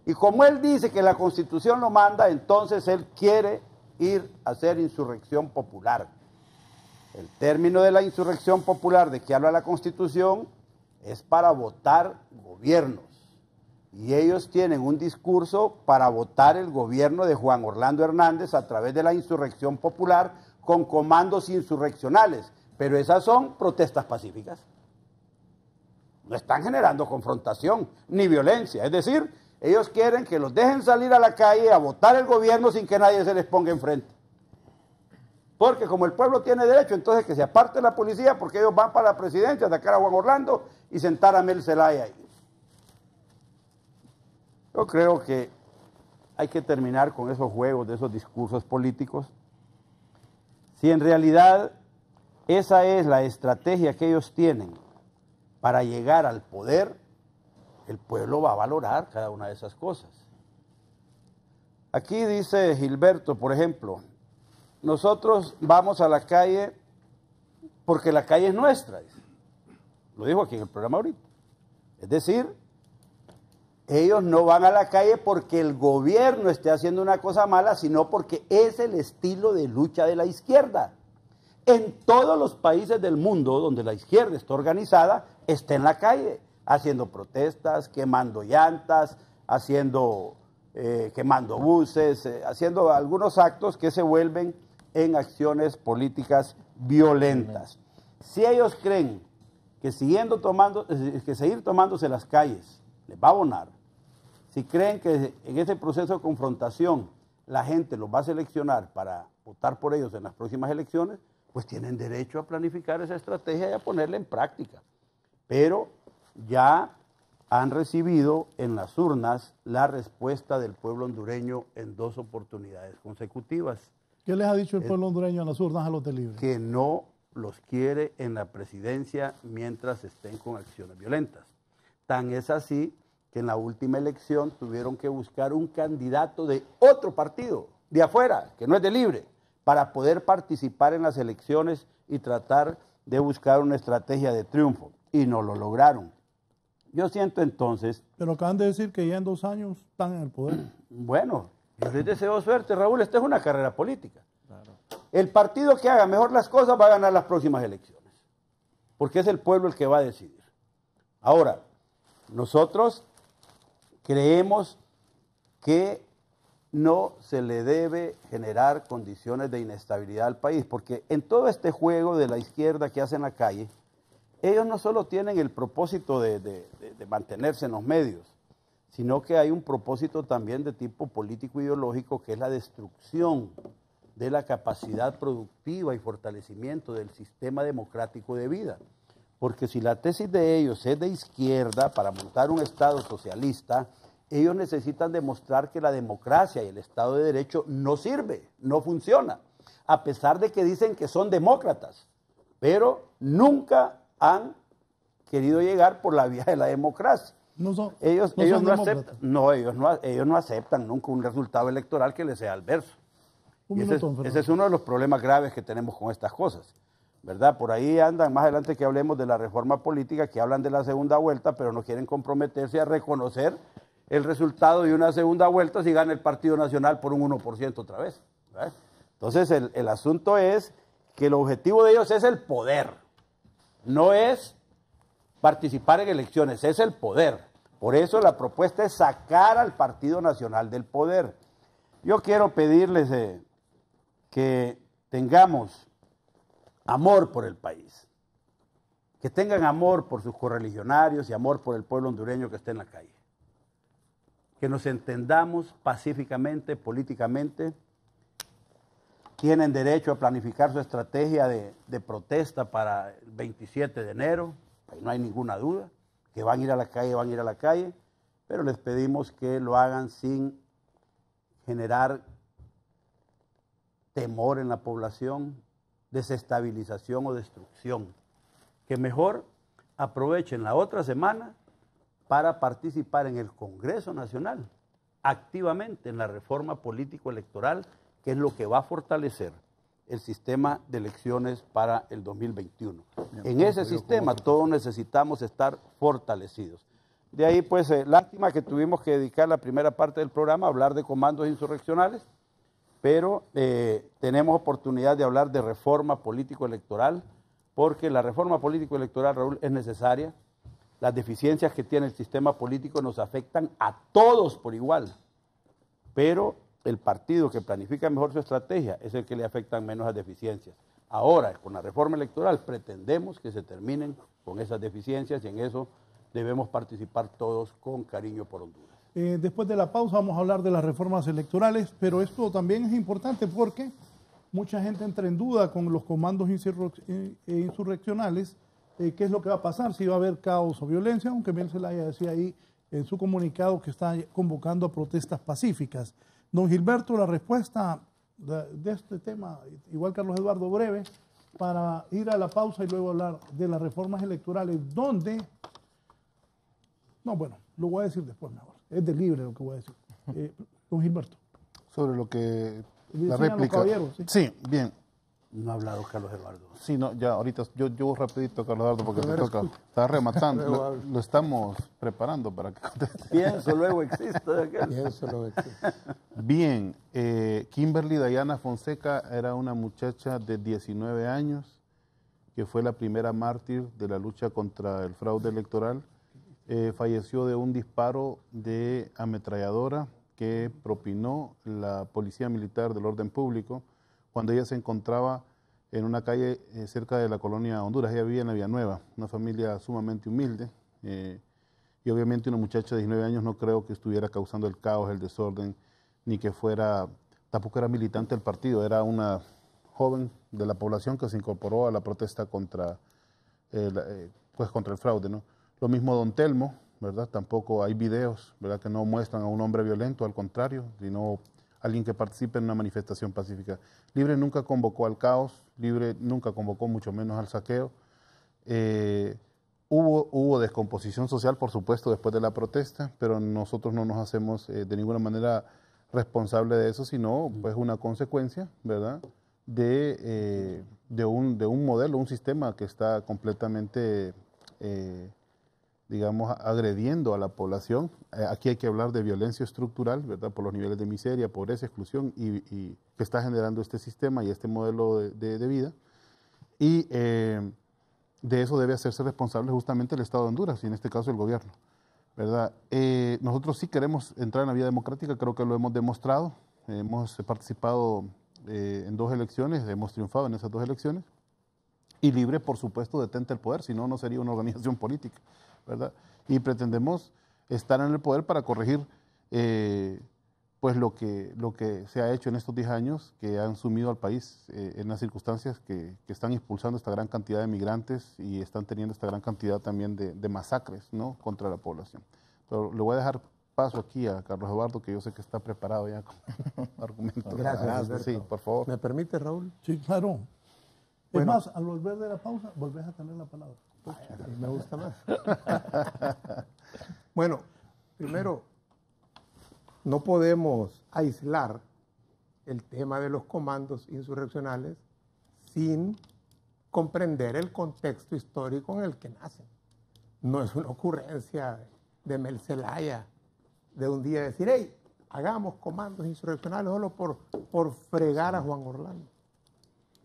Speaker 5: Y como él dice que la Constitución lo manda, entonces él quiere ir a hacer insurrección popular. El término de la insurrección popular de que habla la Constitución es para votar gobiernos. Y ellos tienen un discurso para votar el gobierno de Juan Orlando Hernández a través de la insurrección popular con comandos insurreccionales. Pero esas son protestas pacíficas. No están generando confrontación ni violencia. Es decir, ellos quieren que los dejen salir a la calle a votar el gobierno sin que nadie se les ponga enfrente. Porque como el pueblo tiene derecho, entonces que se aparte la policía porque ellos van para la presidencia a sacar a Juan Orlando y sentar a Mel Zelaya ahí. Yo creo que hay que terminar con esos juegos, de esos discursos políticos. Si en realidad esa es la estrategia que ellos tienen para llegar al poder, el pueblo va a valorar cada una de esas cosas. Aquí dice Gilberto, por ejemplo, nosotros vamos a la calle porque la calle es nuestra. Lo dijo aquí en el programa ahorita. Es decir, ellos no van a la calle porque el gobierno esté haciendo una cosa mala, sino porque es el estilo de lucha de la izquierda. En todos los países del mundo donde la izquierda está organizada, está en la calle, haciendo protestas, quemando llantas, quemando buses, haciendo algunos actos que se vuelven en acciones políticas violentas. Si ellos creen que seguir tomándose las calles les va a abonar, si creen que en ese proceso de confrontación la gente los va a seleccionar para votar por ellos en las próximas elecciones, pues tienen derecho a planificar esa estrategia y a ponerla en práctica. Pero ya han recibido en las urnas la respuesta del pueblo hondureño en 2 oportunidades consecutivas.
Speaker 4: ¿Qué les ha dicho el pueblo hondureño en las urnas a los de Libre?
Speaker 5: Que no los quiere en la presidencia mientras estén con acciones violentas. Tan es así que en la última elección tuvieron que buscar un candidato de otro partido, de afuera, que no es de Libre, para poder participar en las elecciones y tratar de buscar una estrategia de triunfo. Y no lo lograron. Yo siento entonces...
Speaker 4: Pero acaban de decir que ya en 2 años están en el poder.
Speaker 5: Bueno, yo les deseo suerte, Raúl. Esta es una carrera política. Claro. El partido que haga mejor las cosas va a ganar las próximas elecciones. Porque es el pueblo el que va a decidir. Ahora, nosotros creemos que no se le debe generar condiciones de inestabilidad al país, porque en todo este juego de la izquierda que hace en la calle, ellos no solo tienen el propósito de mantenerse en los medios, sino que hay un propósito también de tipo político-ideológico, que es la destrucción de la capacidad productiva y fortalecimiento del sistema democrático de vida. Porque si la tesis de ellos es de izquierda, para montar un Estado socialista, ellos necesitan demostrar que la democracia y el Estado de Derecho no sirve, no funciona, a pesar de que dicen que son demócratas, pero nunca han querido llegar por la vía de la democracia. Ellos no aceptan nunca un resultado electoral que les sea adverso. Ese es uno de los problemas graves que tenemos con estas cosas, ¿verdad? Por ahí andan, más adelante que hablemos de la reforma política, que hablan de la segunda vuelta, pero no quieren comprometerse a reconocer el resultado de una segunda vuelta si gana el Partido Nacional por un 1% otra vez, ¿verdad? Entonces el asunto es que el objetivo de ellos es el poder, no es participar en elecciones, es el poder. Por eso la propuesta es sacar al Partido Nacional del poder. Yo quiero pedirles que tengamos amor por el país, que tengan amor por sus correligionarios y amor por el pueblo hondureño que está en la calle. Que nos entendamos pacíficamente, políticamente. Tienen derecho a planificar su estrategia de protesta para el 27 de enero, ahí no hay ninguna duda, que van a ir a la calle, pero les pedimos que lo hagan sin generar temor en la población, desestabilización o destrucción. Que mejor aprovechen la otra semana para participar en el Congreso Nacional activamente en la reforma político-electoral, que es lo que va a fortalecer el sistema de elecciones para el 2021. En ese sistema todos necesitamos estar fortalecidos. De ahí, pues, lástima que tuvimos que dedicar la primera parte del programa a hablar de comandos insurreccionales, pero tenemos oportunidad de hablar de reforma político-electoral, porque la reforma político-electoral, Raúl, es necesaria. Las deficiencias que tiene el sistema político nos afectan a todos por igual, pero el partido que planifica mejor su estrategia es el que le afectan menos las deficiencias. Ahora, con la reforma electoral, pretendemos que se terminen con esas deficiencias y en eso debemos participar todos con cariño por Honduras.
Speaker 4: Después de la pausa vamos a hablar de las reformas electorales, pero esto también es importante porque mucha gente entra en duda con los comandos insurreccionales, qué es lo que va a pasar, si va a haber caos o violencia, aunque Mel Zelaya decía ahí en su comunicado que está convocando a protestas pacíficas. Don Gilberto, la respuesta de este tema, igual Carlos Eduardo, breve, para ir a la pausa y luego hablar de las reformas electorales, donde... No, bueno, lo voy a decir después mejor. Es de libre lo que voy a decir. Don Gilberto.
Speaker 7: Sobre lo que... La
Speaker 4: Decían
Speaker 7: réplica.
Speaker 4: los caballeros, ¿sí?
Speaker 7: Sí, bien.
Speaker 5: No ha hablado Carlos Eduardo.
Speaker 7: Sí, no, ya ahorita, yo rapidito, Carlos Eduardo, porque me toca. Está rematando. Lo estamos preparando para que conteste.
Speaker 5: Pienso, luego existe.
Speaker 8: Pienso, luego existe.
Speaker 7: Bien, Kimberly Dayana Fonseca era una muchacha de 19 años que fue la primera mártir de la lucha contra el fraude electoral. Falleció de un disparo de ametralladora que propinó la Policía Militar del Orden Público cuando ella se encontraba en una calle cerca de la colonia Honduras. Ella vivía en la Villanueva, una familia sumamente humilde, y obviamente una muchacha de 19 años no creo que estuviera causando el caos, el desorden, ni que fuera, tampoco era militante del partido, era una joven de la población que se incorporó a la protesta contra, contra el fraude, ¿no? Lo mismo Don Telmo, ¿verdad? Tampoco hay videos, ¿verdad?, que no muestran a un hombre violento, al contrario, sino alguien que participe en una manifestación pacífica. Libre nunca convocó al caos, Libre nunca convocó mucho menos al saqueo. Hubo descomposición social, por supuesto, después de la protesta, pero nosotros no nos hacemos de ninguna manera responsables de eso, sino pues una consecuencia, ¿verdad?, de un modelo, un sistema que está completamente... digamos, agrediendo a la población. Aquí hay que hablar de violencia estructural, ¿verdad?, por los niveles de miseria, pobreza, exclusión, y que está generando este sistema y este modelo de vida. Y de eso debe hacerse responsable justamente el Estado de Honduras, y en este caso el gobierno, ¿verdad? Nosotros sí queremos entrar en la vida democrática, creo que lo hemos demostrado. Hemos participado en 2 elecciones, hemos triunfado en esas 2 elecciones, y Libre, por supuesto, detenta el poder, si no, no sería una organización política, ¿verdad? Y pretendemos estar en el poder para corregir pues lo que se ha hecho en estos 10 años, que han sumido al país en las circunstancias que están expulsando esta gran cantidad de migrantes y están teniendo esta gran cantidad también de masacres, ¿no?, contra la población. Pero le voy a dejar paso aquí a Carlos Eduardo, que yo sé que está preparado ya con argumentos.
Speaker 8: Gracias,
Speaker 7: sí, por favor.
Speaker 8: ¿Me permite, Raúl?
Speaker 4: Sí, claro.
Speaker 8: Bueno.
Speaker 4: Es más, al volver de la pausa, volvés a tener la palabra.
Speaker 8: Ay, me gusta más. Bueno, primero, no podemos aislar el tema de los comandos insurreccionales sin comprender el contexto histórico en el que nacen. No es una ocurrencia de Mel Zelaya de un día decir, hey, hagamos comandos insurreccionales solo por fregar a Juan Orlando.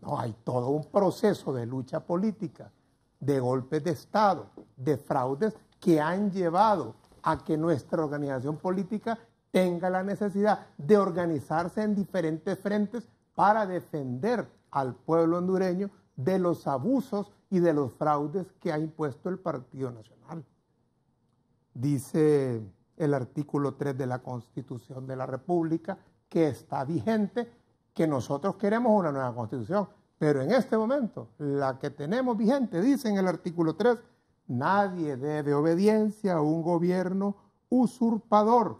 Speaker 8: No, hay todo un proceso de lucha política, de golpes de Estado, de fraudes que han llevado a que nuestra organización política tenga la necesidad de organizarse en diferentes frentes para defender al pueblo hondureño de los abusos y de los fraudes que ha impuesto el Partido Nacional. Dice el artículo 3 de la Constitución de la República, que está vigente, que nosotros queremos una nueva Constitución, pero en este momento, la que tenemos vigente, dice en el artículo 3, nadie debe obediencia a un gobierno usurpador,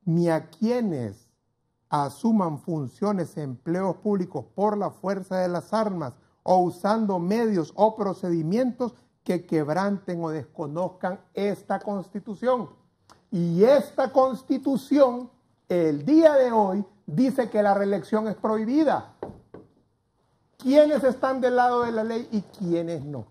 Speaker 8: ni a quienes asuman funciones en empleos públicos por la fuerza de las armas o usando medios o procedimientos que quebranten o desconozcan esta Constitución. Y esta Constitución, el día de hoy, dice que la reelección es prohibida. ¿Quiénes están del lado de la ley y quiénes no?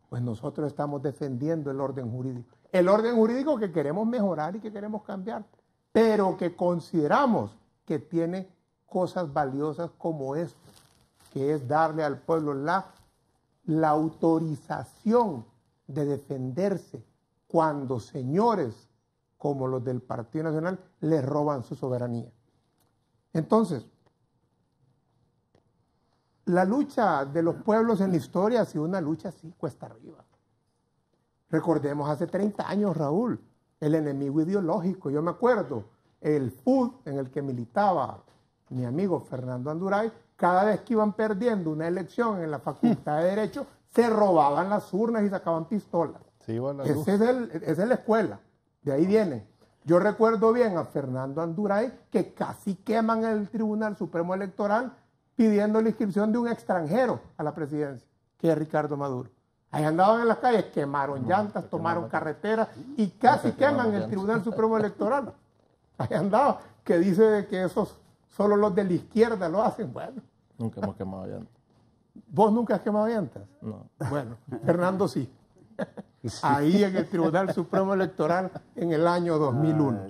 Speaker 8: Pues nosotros estamos defendiendo el orden jurídico. El orden jurídico que queremos mejorar y que queremos cambiar, pero que consideramos que tiene cosas valiosas como esto, que es darle al pueblo la autorización de defenderse cuando señores como los del Partido Nacional les roban su soberanía. Entonces, la lucha de los pueblos en la historia ha sido una lucha así, cuesta arriba. Recordemos hace 30 años, Raúl, el enemigo ideológico. Yo me acuerdo, el FUD en el que militaba mi amigo Fernando Anduray, cada vez que iban perdiendo una elección en la Facultad de Derecho, se robaban las urnas y sacaban pistolas. Esa es la escuela, de ahí viene. Yo recuerdo bien a Fernando Anduray que casi queman el Tribunal Supremo Electoral pidiendo la inscripción de un extranjero a la presidencia, que es Ricardo Maduro. Ahí andaban en las calles, quemaron llantas, tomaron carreteras y casi queman el Tribunal Supremo Electoral. Ahí andaba, que dice de que esos solo los de la izquierda lo hacen. Bueno.
Speaker 6: Nunca hemos quemado llantas.
Speaker 8: ¿Vos nunca has quemado llantas?
Speaker 6: No.
Speaker 8: Bueno, Fernando sí. Ahí en el Tribunal Supremo Electoral en el año 2001.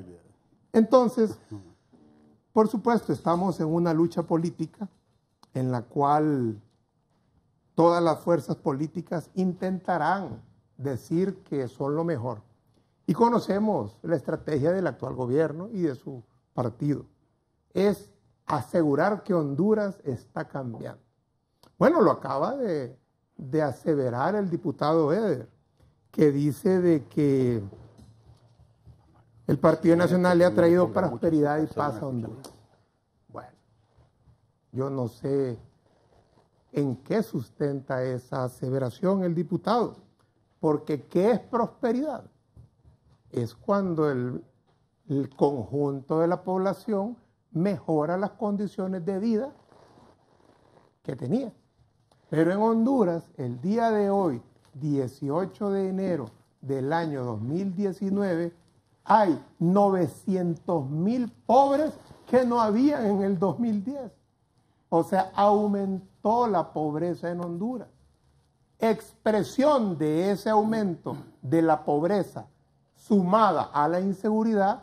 Speaker 8: Entonces, por supuesto, estamos en una lucha política en la cual todas las fuerzas políticas intentarán decir que son lo mejor. Y conocemos la estrategia del actual gobierno y de su partido. Es asegurar que Honduras está cambiando. Bueno, lo acaba de aseverar el diputado Eder, que dice de que el Partido Nacional le ha traído prosperidad y paz a Honduras. Bueno, yo no sé en qué sustenta esa aseveración el diputado, porque ¿qué es prosperidad? Es cuando el conjunto de la población mejora las condiciones de vida que tenía. Pero en Honduras, el día de hoy, 18 de enero del año 2019, hay 900,000 pobres que no había en el 2010. O sea, aumentó la pobreza en Honduras. Expresión de ese aumento de la pobreza sumada a la inseguridad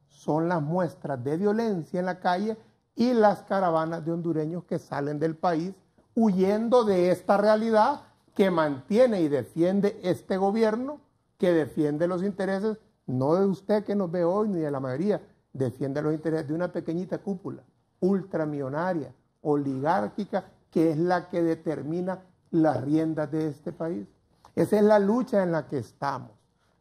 Speaker 8: son las muestras de violencia en la calle y las caravanas de hondureños que salen del país huyendo de esta realidad que mantiene y defiende este gobierno, que defiende los intereses, no de usted que nos ve hoy, ni de la mayoría, defiende los intereses de una pequeñita cúpula, ultramillonaria, oligárquica, que es la que determina las riendas de este país. Esa es la lucha en la que estamos.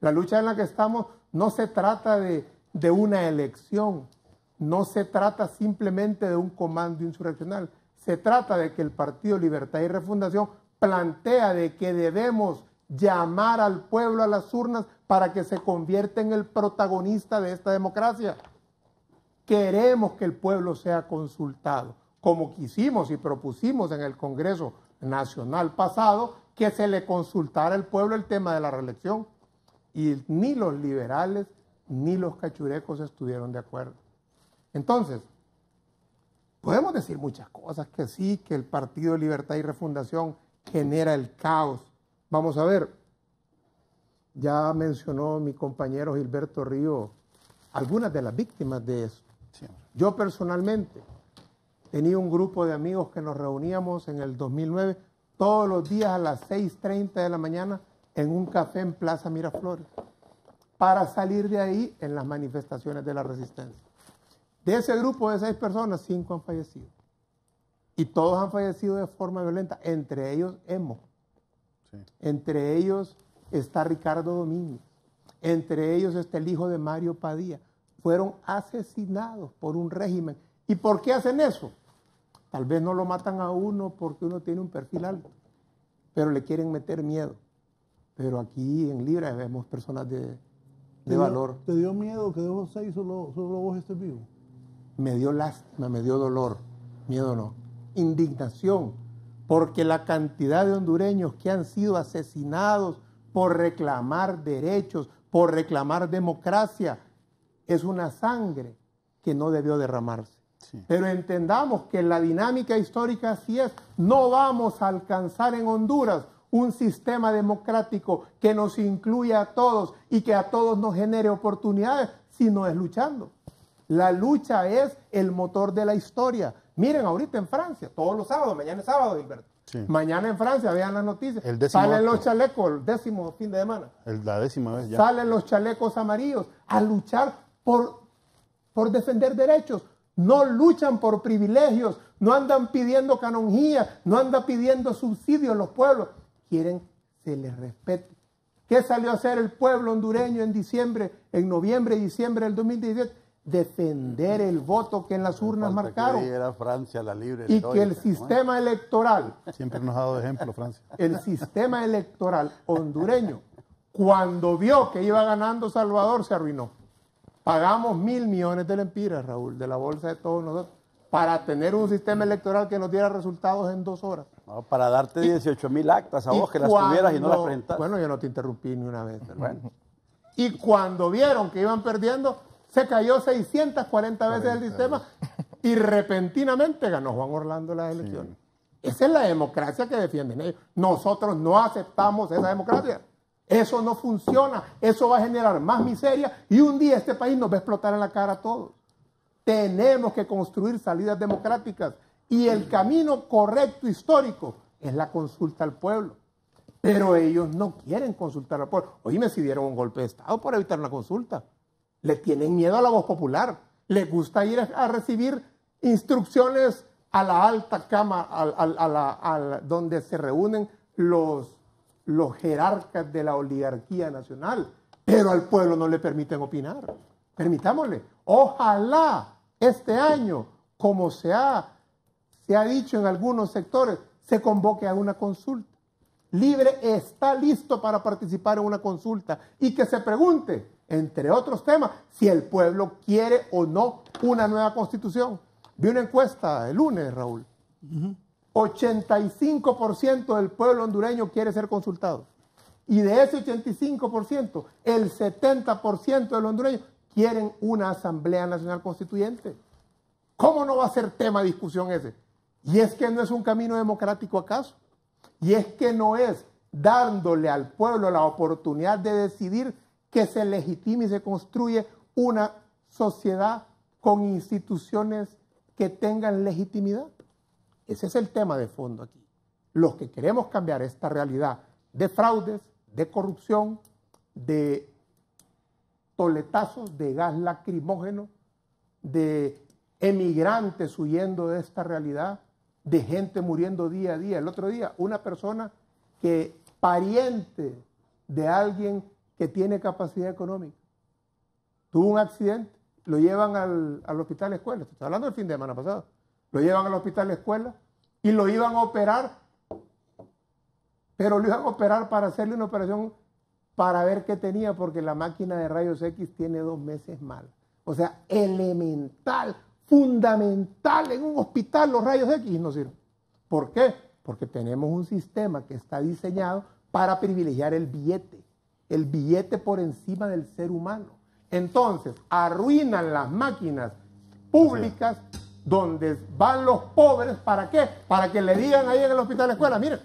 Speaker 8: La lucha en la que estamos no se trata de una elección, no se trata simplemente de un comando insurreccional, se trata de que el Partido Libertad y Refundación plantea de que debemos llamar al pueblo a las urnas para que se convierta en el protagonista de esta democracia. Queremos que el pueblo sea consultado, como quisimos y propusimos en el Congreso Nacional pasado, que se le consultara al pueblo el tema de la reelección. Y ni los liberales ni los cachurecos estuvieron de acuerdo. Entonces, podemos decir muchas cosas, que sí, que el Partido Libertad y Refundación genera el caos. Vamos a ver, ya mencionó mi compañero Gilberto Río algunas de las víctimas de eso. Sí. Yo personalmente tenía un grupo de amigos que nos reuníamos en el 2009 todos los días a las 6:30 de la mañana en un café en Plaza Miraflores, para salir de ahí en las manifestaciones de la resistencia. De ese grupo de 6 personas, 5 han fallecido. Y todos han fallecido de forma violenta, entre ellos Emo. Sí. Entre ellos está Ricardo Domínguez. Entre ellos está el hijo de Mario Padilla. Fueron asesinados por un régimen. ¿Y por qué hacen eso? Tal vez no lo matan a uno porque uno tiene un perfil alto, pero le quieren meter miedo. Pero aquí en Libra vemos personas de valor.
Speaker 4: ¿Te dio miedo que de los 6 solo vos estés vivo?
Speaker 8: Me dio lástima, me dio dolor. Miedo no. Indignación. Porque la cantidad de hondureños que han sido asesinados por reclamar derechos, por reclamar democracia. Es una sangre que no debió derramarse.
Speaker 7: Sí.
Speaker 8: Pero entendamos que la dinámica histórica así es. No vamos a alcanzar en Honduras un sistema democrático que nos incluya a todos y que a todos nos genere oportunidades si no es luchando. La lucha es el motor de la historia. Miren, ahorita en Francia, todos los sábados, mañana es sábado, Gilberto.
Speaker 7: Sí.
Speaker 8: Mañana en Francia, vean las noticias,
Speaker 7: El 10º
Speaker 8: salen
Speaker 7: acto.
Speaker 8: los chalecos, el 10º fin de semana,
Speaker 7: La 10ª vez ya.
Speaker 8: salen los chalecos amarillos a luchar por defender derechos. No luchan por privilegios, no andan pidiendo canonjía, no andan pidiendo subsidios los pueblos. Quieren que se les respete. ¿Qué salió a hacer el pueblo hondureño en noviembre y diciembre del 2017? Defender el voto que en las urnas marcaron.
Speaker 5: Que era Francia la libre
Speaker 8: Y
Speaker 5: heroica,
Speaker 8: que el
Speaker 5: ¿no?
Speaker 8: sistema electoral,
Speaker 7: Siempre nos ha dado de ejemplo Francia.
Speaker 8: el sistema electoral hondureño, cuando vio que iba ganando Salvador, se arruinó. Pagamos 1.000 millones de lempiras, Raúl, de la bolsa de todos nosotros, para tener un sistema electoral que nos diera resultados en 2 horas.
Speaker 5: No, para darte 18.000 actas a
Speaker 8: Y
Speaker 5: vos que las
Speaker 8: cuando-
Speaker 5: tuvieras y no las presentaste.
Speaker 8: Bueno, yo no te interrumpí ni una vez. hermano.
Speaker 5: Bueno.
Speaker 8: Y cuando vieron que iban perdiendo, se cayó 640 veces el sistema y repentinamente ganó Juan Orlando las elecciones. Esa es la democracia que defienden ellos. Nosotros no aceptamos esa democracia. Eso no funciona. Eso va a generar más miseria y un día este país nos va a explotar en la cara a todos. Tenemos que construir salidas democráticas y el camino correcto histórico es la consulta al pueblo. Pero ellos no quieren consultar al pueblo. Oíme, si dieron un golpe de Estado por evitar una consulta. Le tienen miedo a la voz popular. Les gusta ir a recibir instrucciones a la alta cámara, donde se reúnen los jerarcas de la oligarquía nacional. Pero al pueblo no le permiten opinar. Permitámosle. Ojalá este año, como se ha dicho en algunos sectores, se convoque a una consulta. Libre está listo para participar en una consulta y que se pregunte, entre otros temas, si el pueblo quiere o no una nueva constitución. Vi una encuesta el lunes, Raúl. 85% del pueblo hondureño quiere ser consultado. Y de ese 85%, el 70% de los hondureños quieren una Asamblea Nacional Constituyente. ¿Cómo no va a ser tema de discusión ese? ¿Y es que no es un camino democrático acaso? ¿Y es que no es dándole al pueblo la oportunidad de decidir que se legitime y se construye una sociedad con instituciones que tengan legitimidad? Ese es el tema de fondo aquí. Los que queremos cambiar esta realidad de fraudes, de corrupción, de toletazos, de gas lacrimógeno, de emigrantes huyendo de esta realidad, de gente muriendo día a día. El otro día, una persona que, pariente de alguien que tiene capacidad económica, tuvo un accidente, lo llevan al hospital escuela, estoy hablando del fin de semana pasado, lo llevan al hospital escuela y lo iban a operar, pero lo iban a operar para hacerle una operación para ver qué tenía, porque la máquina de rayos X tiene 2 meses mal. O sea, elemental, fundamental en un hospital los rayos X no sirven. ¿Por qué? Porque tenemos un sistema que está diseñado para privilegiar el billete por encima del ser humano. Entonces, arruinan las máquinas públicas donde van los pobres, ¿para qué? Para que le digan ahí en el hospital escuela, miren,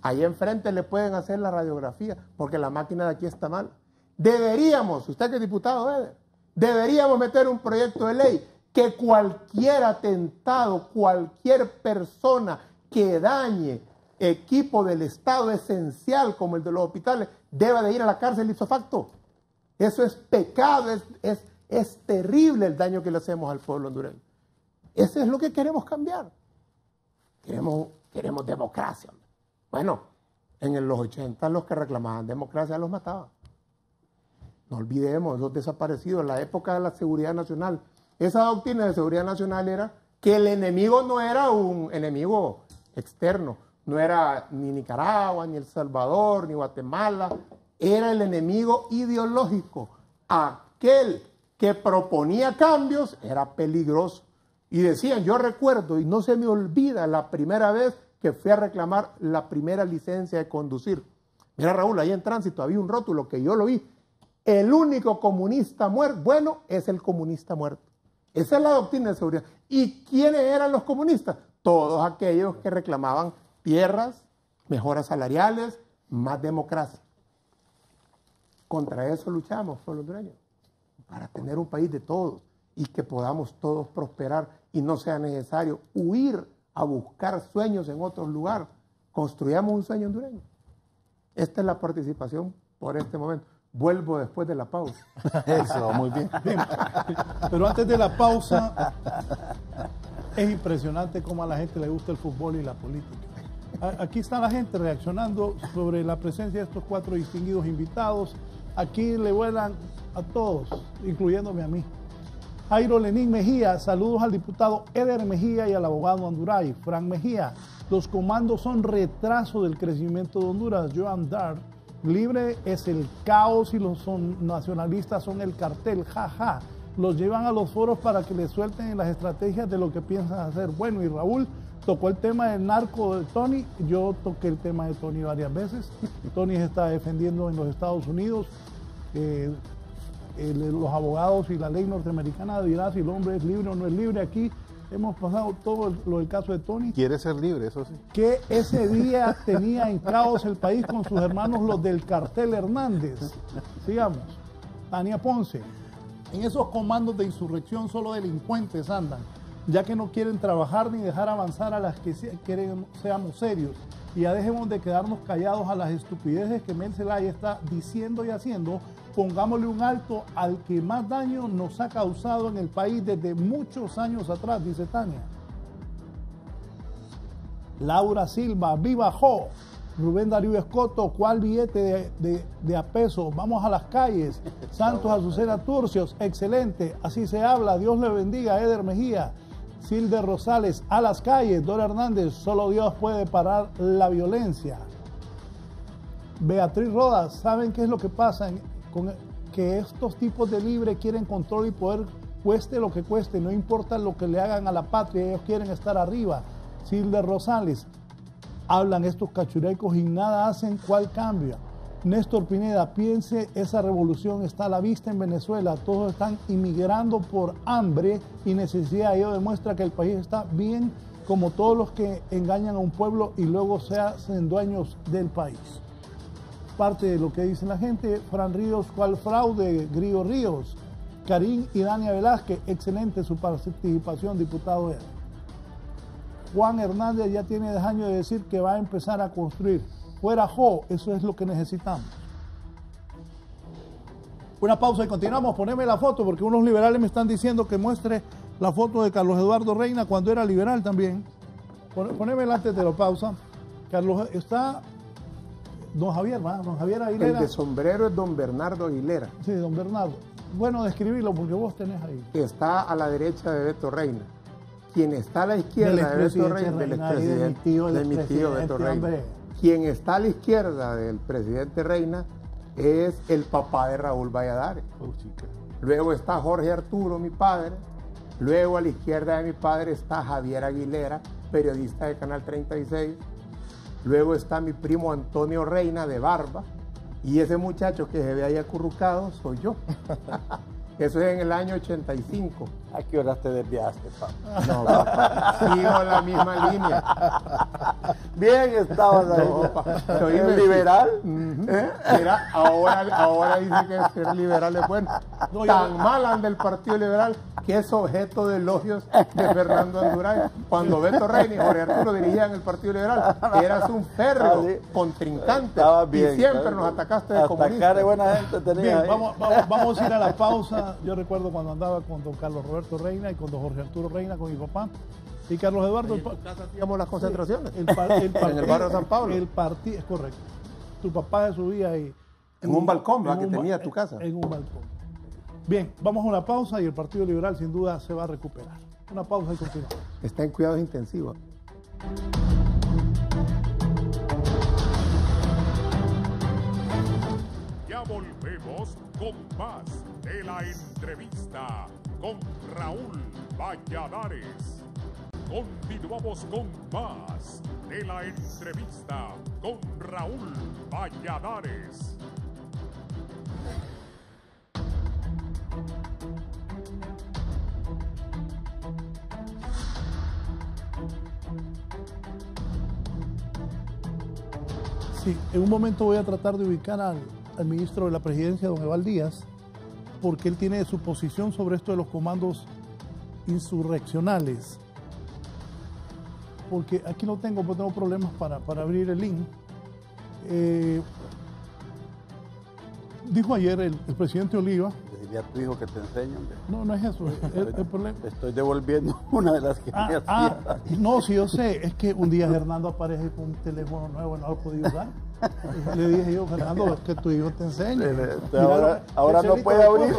Speaker 8: ahí enfrente le pueden hacer la radiografía porque la máquina de aquí está mal. Deberíamos, usted que es diputado, deberíamos meter un proyecto de ley que cualquier atentado, cualquier persona que dañe equipo del Estado esencial como el de los hospitales, deba de ir a la cárcel ipso facto. Eso es pecado, es terrible el daño que le hacemos al pueblo hondureño. Eso es lo que queremos cambiar. Queremos democracia. Bueno, en los 80 los que reclamaban democracia los mataban. No olvidemos, los desaparecidos en la época de la seguridad nacional. Esa doctrina de seguridad nacional era que el enemigo no era un enemigo externo, no era ni Nicaragua, ni El Salvador, ni Guatemala, era el enemigo ideológico. Aquel que proponía cambios era peligroso. Y decían, yo recuerdo, y no se me olvida, la primera vez que fui a reclamar la primera licencia de conducir. Mira, Raúl, ahí en tránsito había un rótulo que yo lo vi. El único comunista bueno es el comunista muerto. Esa es la doctrina de seguridad. ¿Y quiénes eran los comunistas? Todos aquellos que reclamaban tierras, mejoras salariales, más democracia. Contra eso luchamos, pueblo hondureño, para tener un país de todos y que podamos todos prosperar y no sea necesario huir a buscar sueños en otro lugar. Construyamos un sueño hondureño. Esta es la participación por este momento. Vuelvo después de la pausa.
Speaker 7: Eso, muy bien.
Speaker 4: Bien, pero antes de la pausa, es impresionante cómo a la gente le gusta el fútbol y la política. Aquí está la gente reaccionando sobre la presencia de estos 4 distinguidos invitados. Aquí le vuelan a todos, incluyéndome a mí. Jairo Lenín Mejía, saludos al diputado Eder Mejía y al abogado Anduray. Frank Mejía, los comandos son retraso del crecimiento de Honduras. Joan Dart, libre es el caos y los nacionalistas son el cartel, jaja. Los llevan a los foros para que les suelten en las estrategias de lo que piensan hacer. Bueno, y Raúl tocó el tema del narco de Tony. Yo toqué el tema de Tony varias veces. Tony se está defendiendo en los Estados Unidos. Los abogados y la ley norteamericana dirá si el hombre es libre o no es libre. Aquí hemos pasado todo lo del caso de Tony.
Speaker 7: Quiere ser libre, eso sí.
Speaker 4: Que ese día tenía en caos el país con sus hermanos los del cartel Hernández. Sigamos. Tania Ponce. En esos comandos de insurrección solo delincuentes andan, ya que no quieren trabajar ni dejar avanzar a las que quieren seamos serios. Y ya dejemos de quedarnos callados a las estupideces que Mel Zelaya está diciendo y haciendo. Pongámosle un alto al que más daño nos ha causado en el país desde muchos años atrás, dice Tania. Laura Silva, viva Jo. Rubén Darío Escoto, ¿cuál billete de a peso? Vamos a las calles. Santos Azucena Turcios, excelente. Así se habla. Dios le bendiga. Eder Mejía. Silde Rosales, a las calles. Dora Hernández, solo Dios puede parar la violencia. Beatriz Rodas, ¿saben qué es lo que pasa? Que estos tipos de libre quieren control y poder, cueste lo que cueste, no importa lo que le hagan a la patria, ellos quieren estar arriba. Silde Rosales, hablan estos cachurecos y nada hacen, ¿cuál cambia? Néstor Pineda, piense, esa revolución está a la vista en Venezuela, todos están inmigrando por hambre y necesidad, ello demuestra que el país está bien, como todos los que engañan a un pueblo y luego se hacen dueños del país. Parte de lo que dice la gente. Fran Ríos, ¿cuál fraude? Grillo Ríos. Karim y Dania Velázquez, excelente su participación, diputado Eder. Juan Hernández ya tiene 10 años de decir que va a empezar a construir. Fuera Jo, eso es lo que necesitamos. Una pausa y continuamos. Poneme la foto porque unos liberales me están diciendo que muestre la foto de Carlos Eduardo Reina cuando era liberal también. Ponémela antes de la pausa. Carlos, está don Javier, ¿va? Don Javier Aguilera.
Speaker 8: El de sombrero es don Bernardo Aguilera.
Speaker 4: Sí, don Bernardo. Bueno, describirlo porque vos tenés ahí.
Speaker 8: Está a la derecha de Beto Reina. Quien está a la izquierda de Beto Reina, del expresidente, de mi tío Beto Reina. Hombre. Quien está a la izquierda del presidente Reina es el papá de Raúl Valladares. Luego está Jorge Arturo, mi padre. Luego a la izquierda de mi padre está Javier Aguilera, periodista de Canal 36. Luego está mi primo Antonio Reina, de barba. Y ese muchacho que se ve ahí acurrucado soy yo. Eso es en el año 85.
Speaker 6: ¿A qué horas te desviaste, papá?
Speaker 8: No, papá, sigo la misma línea.
Speaker 6: Bien estabas ahí.
Speaker 8: No,
Speaker 6: ¿Soy liberal?
Speaker 8: Mira, ahora dice que ser liberal es bueno.
Speaker 4: No,
Speaker 8: Tan mal anda el Partido Liberal que es objeto de elogios de Fernando Anduray. Cuando Beto Reina y Jorge Arturo dirigían el Partido Liberal, eras un férreo contrincante.
Speaker 6: Bien,
Speaker 8: y siempre nos atacaste de comunista.
Speaker 6: Atacar de buena gente tenías.
Speaker 4: Bien,
Speaker 6: ahí.
Speaker 4: vamos a ir a la pausa. Yo recuerdo cuando andaba con don Carlos Roberto Reina y con don Jorge Arturo Reina, con mi papá. Y Carlos Eduardo...
Speaker 8: En tu casa hacíamos las concentraciones.
Speaker 4: En
Speaker 8: el barrio de San Pablo.
Speaker 4: El partido, es correcto. Tu papá se subía ahí.
Speaker 8: En un balcón, ¿verdad? Que tenía tu casa.
Speaker 4: En un balcón. Bien, vamos a una pausa y el Partido Liberal sin duda se va a recuperar. Una pausa y continuamos.
Speaker 8: Está en cuidados intensivos.
Speaker 2: Ya volvemos con más de la entrevista con Raúl Valladares. Continuamos con más de la entrevista con Raúl Valladares.
Speaker 4: Sí, en un momento voy a tratar de ubicar al ministro de la Presidencia, don Eval Díaz, porque él tiene su posición sobre esto de los comandos insurreccionales. Porque aquí no tengo problemas para abrir el link. Dijo ayer el presidente Oliva.
Speaker 5: Dile a tu hijo que te enseñe, hombre.
Speaker 4: No, no es eso. El problema.
Speaker 5: Estoy devolviendo una de las que me hacía.
Speaker 4: No, sí, yo sé. Es que un día Fernando aparece con un teléfono nuevo y no lo podía usar. Le dije yo, Fernando, que tu hijo te enseñe.
Speaker 5: Ahora no puede abrir.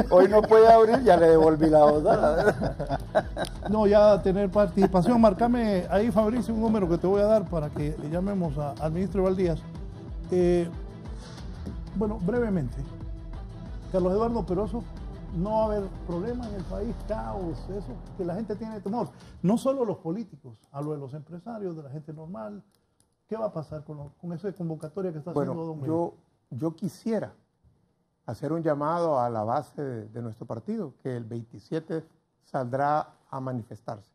Speaker 5: Hoy no puede abrir, ya le devolví la otra.
Speaker 4: No, ya tener participación. Márcame ahí, Fabricio, un número que te voy a dar para que llamemos al ministro Eval Díaz. Bueno, brevemente. Carlos Eduardo Peroso, no va a haber problema en el país, caos, eso, que la gente tiene temor. No solo los políticos, hablo de los empresarios, de la gente normal. ¿Qué va a pasar con esa convocatoria que está haciendo don Miguel?
Speaker 8: Yo quisiera hacer un llamado a la base de nuestro partido, que el 27 saldrá a manifestarse.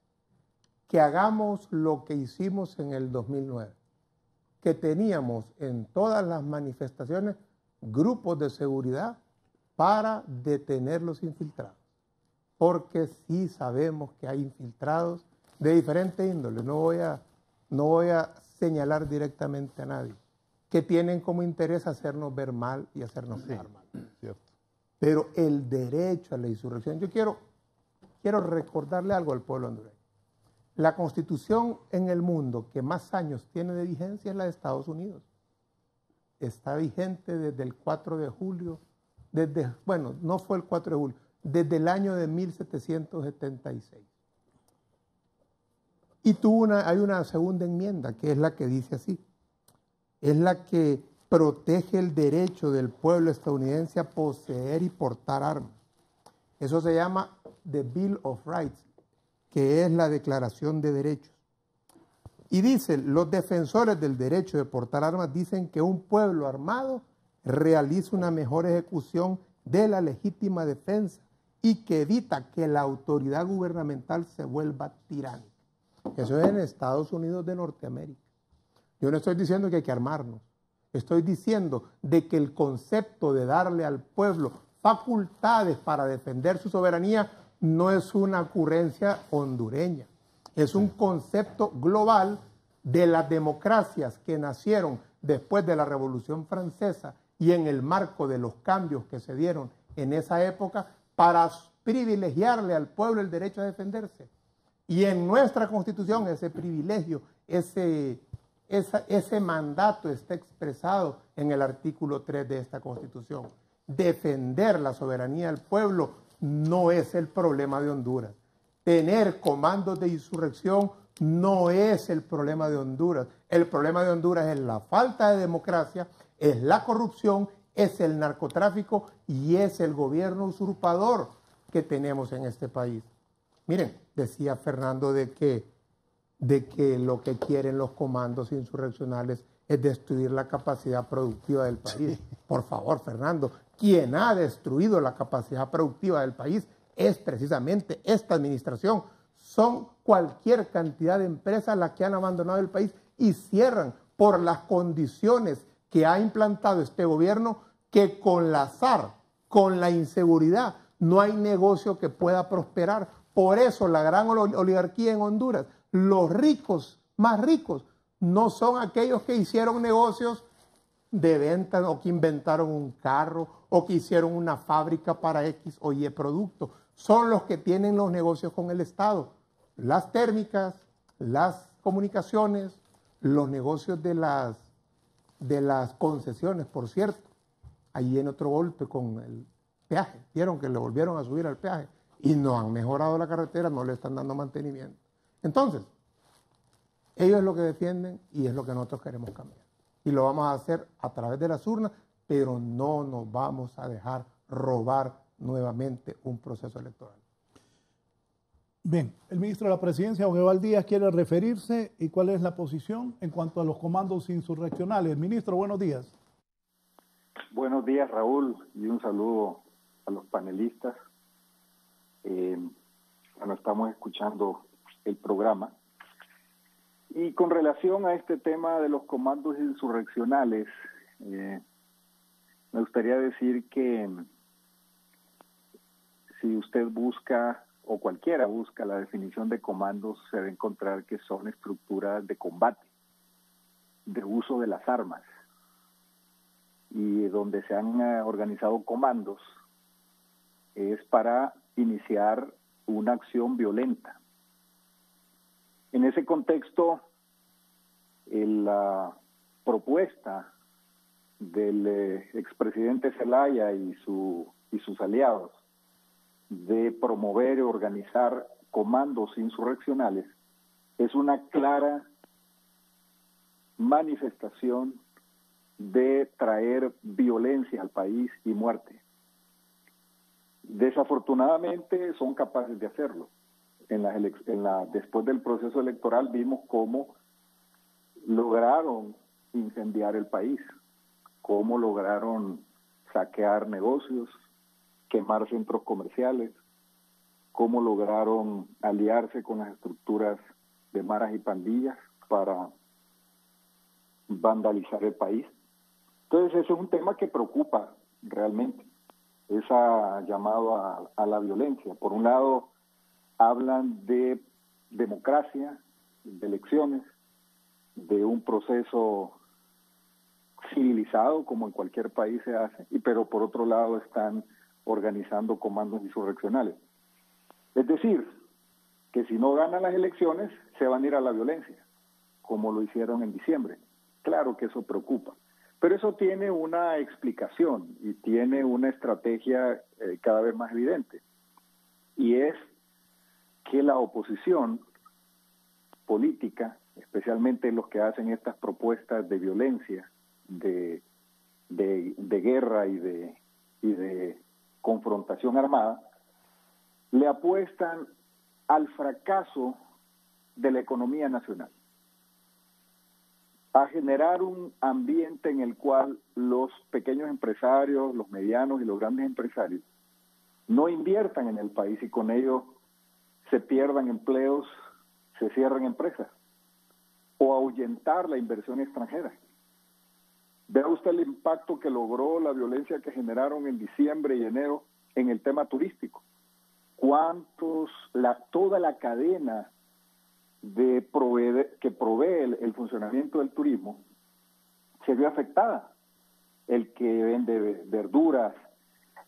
Speaker 8: Que hagamos lo que hicimos en el 2009, que teníamos en todas las manifestaciones grupos de seguridad para detener los infiltrados. Porque sí sabemos que hay infiltrados de diferente índole. No voy a señalar directamente a nadie, que tienen como interés hacernos ver mal y hacernos quedar mal.
Speaker 7: Cierto.
Speaker 8: Pero el derecho a la insurrección, yo quiero recordarle algo al pueblo hondureño. La constitución en el mundo que más años tiene de vigencia es la de Estados Unidos. Está vigente desde el 4 de julio, no fue el 4 de julio, desde el año de 1776. Y hay una segunda enmienda, que es la que dice así. Es la que protege el derecho del pueblo estadounidense a poseer y portar armas. Eso se llama The Bill of Rights, que es la Declaración de Derechos. Y dice, los defensores del derecho de portar armas dicen que un pueblo armado realiza una mejor ejecución de la legítima defensa y que evita que la autoridad gubernamental se vuelva tiránica. Eso es en Estados Unidos de Norteamérica. Yo no estoy diciendo que hay que armarnos. Estoy diciendo de que el concepto de darle al pueblo facultades para defender su soberanía no es una ocurrencia hondureña. Es un concepto global de las democracias que nacieron después de la Revolución Francesa y en el marco de los cambios que se dieron en esa época para privilegiarle al pueblo el derecho a defenderse. Y en nuestra Constitución ese privilegio, ese mandato está expresado en el artículo 3 de esta Constitución. Defender la soberanía del pueblo no es el problema de Honduras. Tener comandos de insurrección no es el problema de Honduras. El problema de Honduras es la falta de democracia, es la corrupción, es el narcotráfico y es el gobierno usurpador que tenemos en este país. Miren, decía Fernando de que lo que quieren los comandos insurreccionales es destruir la capacidad productiva del país. Sí. Por favor, Fernando, quien ha destruido la capacidad productiva del país es precisamente esta administración. Son cualquier cantidad de empresas las que han abandonado el país y cierran por las condiciones que ha implantado este gobierno, que con el azar, con la inseguridad, no hay negocio que pueda prosperar. Por eso la gran oligarquía en Honduras, los ricos, más ricos, no son aquellos que hicieron negocios de venta o que inventaron un carro o que hicieron una fábrica para X o Y producto. Son los que tienen los negocios con el Estado. Las térmicas, las comunicaciones, los negocios de las concesiones, por cierto. Ahí en otro golpe con el peaje. Vieron que le volvieron a subir al peaje y no han mejorado la carretera, no le están dando mantenimiento. Entonces, ellos es lo que defienden y es lo que nosotros queremos cambiar. Y lo vamos a hacer a través de las urnas, pero no nos vamos a dejar robar nuevamente un proceso electoral.
Speaker 4: Bien, el ministro de la Presidencia, don Eval Díaz, quiere referirse y cuál es la posición en cuanto a los comandos insurreccionales. Ministro, buenos días.
Speaker 9: Buenos días, Raúl, y un saludo a los panelistas. Bueno, estamos escuchando el programa Y con relación a este tema de los comandos insurreccionales, me gustaría decir que si usted busca, o cualquiera busca la definición de comandos, se va a encontrar que son estructuras de combate, de uso de las armas, y donde se han organizado comandos es para iniciar una acción violenta. En ese contexto, la propuesta del expresidente Zelaya y sus aliados de promover y organizar comandos insurreccionales es una clara manifestación de traer violencia al país y muerte. Desafortunadamente son capaces de hacerlo. Después del proceso electoral vimos cómo lograron incendiar el país, cómo lograron saquear negocios, quemar centros comerciales, cómo lograron aliarse con las estructuras de maras y pandillas para vandalizar el país. Entonces ese es un tema que preocupa realmente, ese llamado a la violencia. Por un lado hablan de democracia, de elecciones, de un proceso civilizado como en cualquier país se hace, pero por otro lado están organizando comandos insurreccionales. Es decir, que si no ganan las elecciones se van a ir a la violencia, como lo hicieron en diciembre. Claro que eso preocupa, pero eso tiene una explicación y tiene una estrategia cada vez más evidente, y es que la oposición política, especialmente los que hacen estas propuestas de violencia, de guerra y de confrontación armada, le apuestan al fracaso de la economía nacional, a generar un ambiente en el cual los pequeños empresarios, los medianos y los grandes empresarios no inviertan en el país y con ello se pierdan empleos, se cierran empresas, o ahuyentar la inversión extranjera. Vea usted el impacto que logró la violencia que generaron en diciembre y enero en el tema turístico. Toda la cadena que provee el funcionamiento del turismo se vio afectada. El que vende verduras,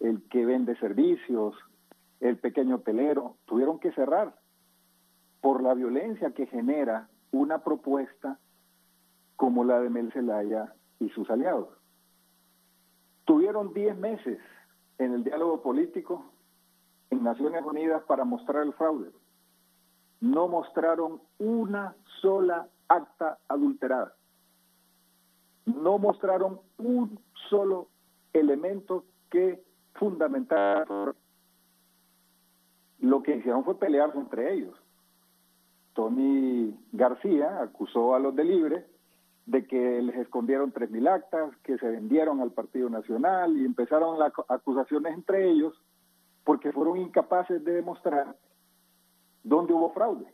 Speaker 9: el que vende servicios, el pequeño hotelero, tuvieron que cerrar por la violencia que genera una propuesta como la de Mel Zelaya y sus aliados. Tuvieron 10 meses en el diálogo político en Naciones Unidas para mostrar el fraude. No mostraron una sola acta adulterada. No mostraron un solo elemento que fundamentara. Lo que hicieron fue pelearse entre ellos. Tony García acusó a los de Libre de que les escondieron 3.000 actas, que se vendieron al Partido Nacional, y empezaron las acusaciones entre ellos porque fueron incapaces de demostrar dónde hubo fraude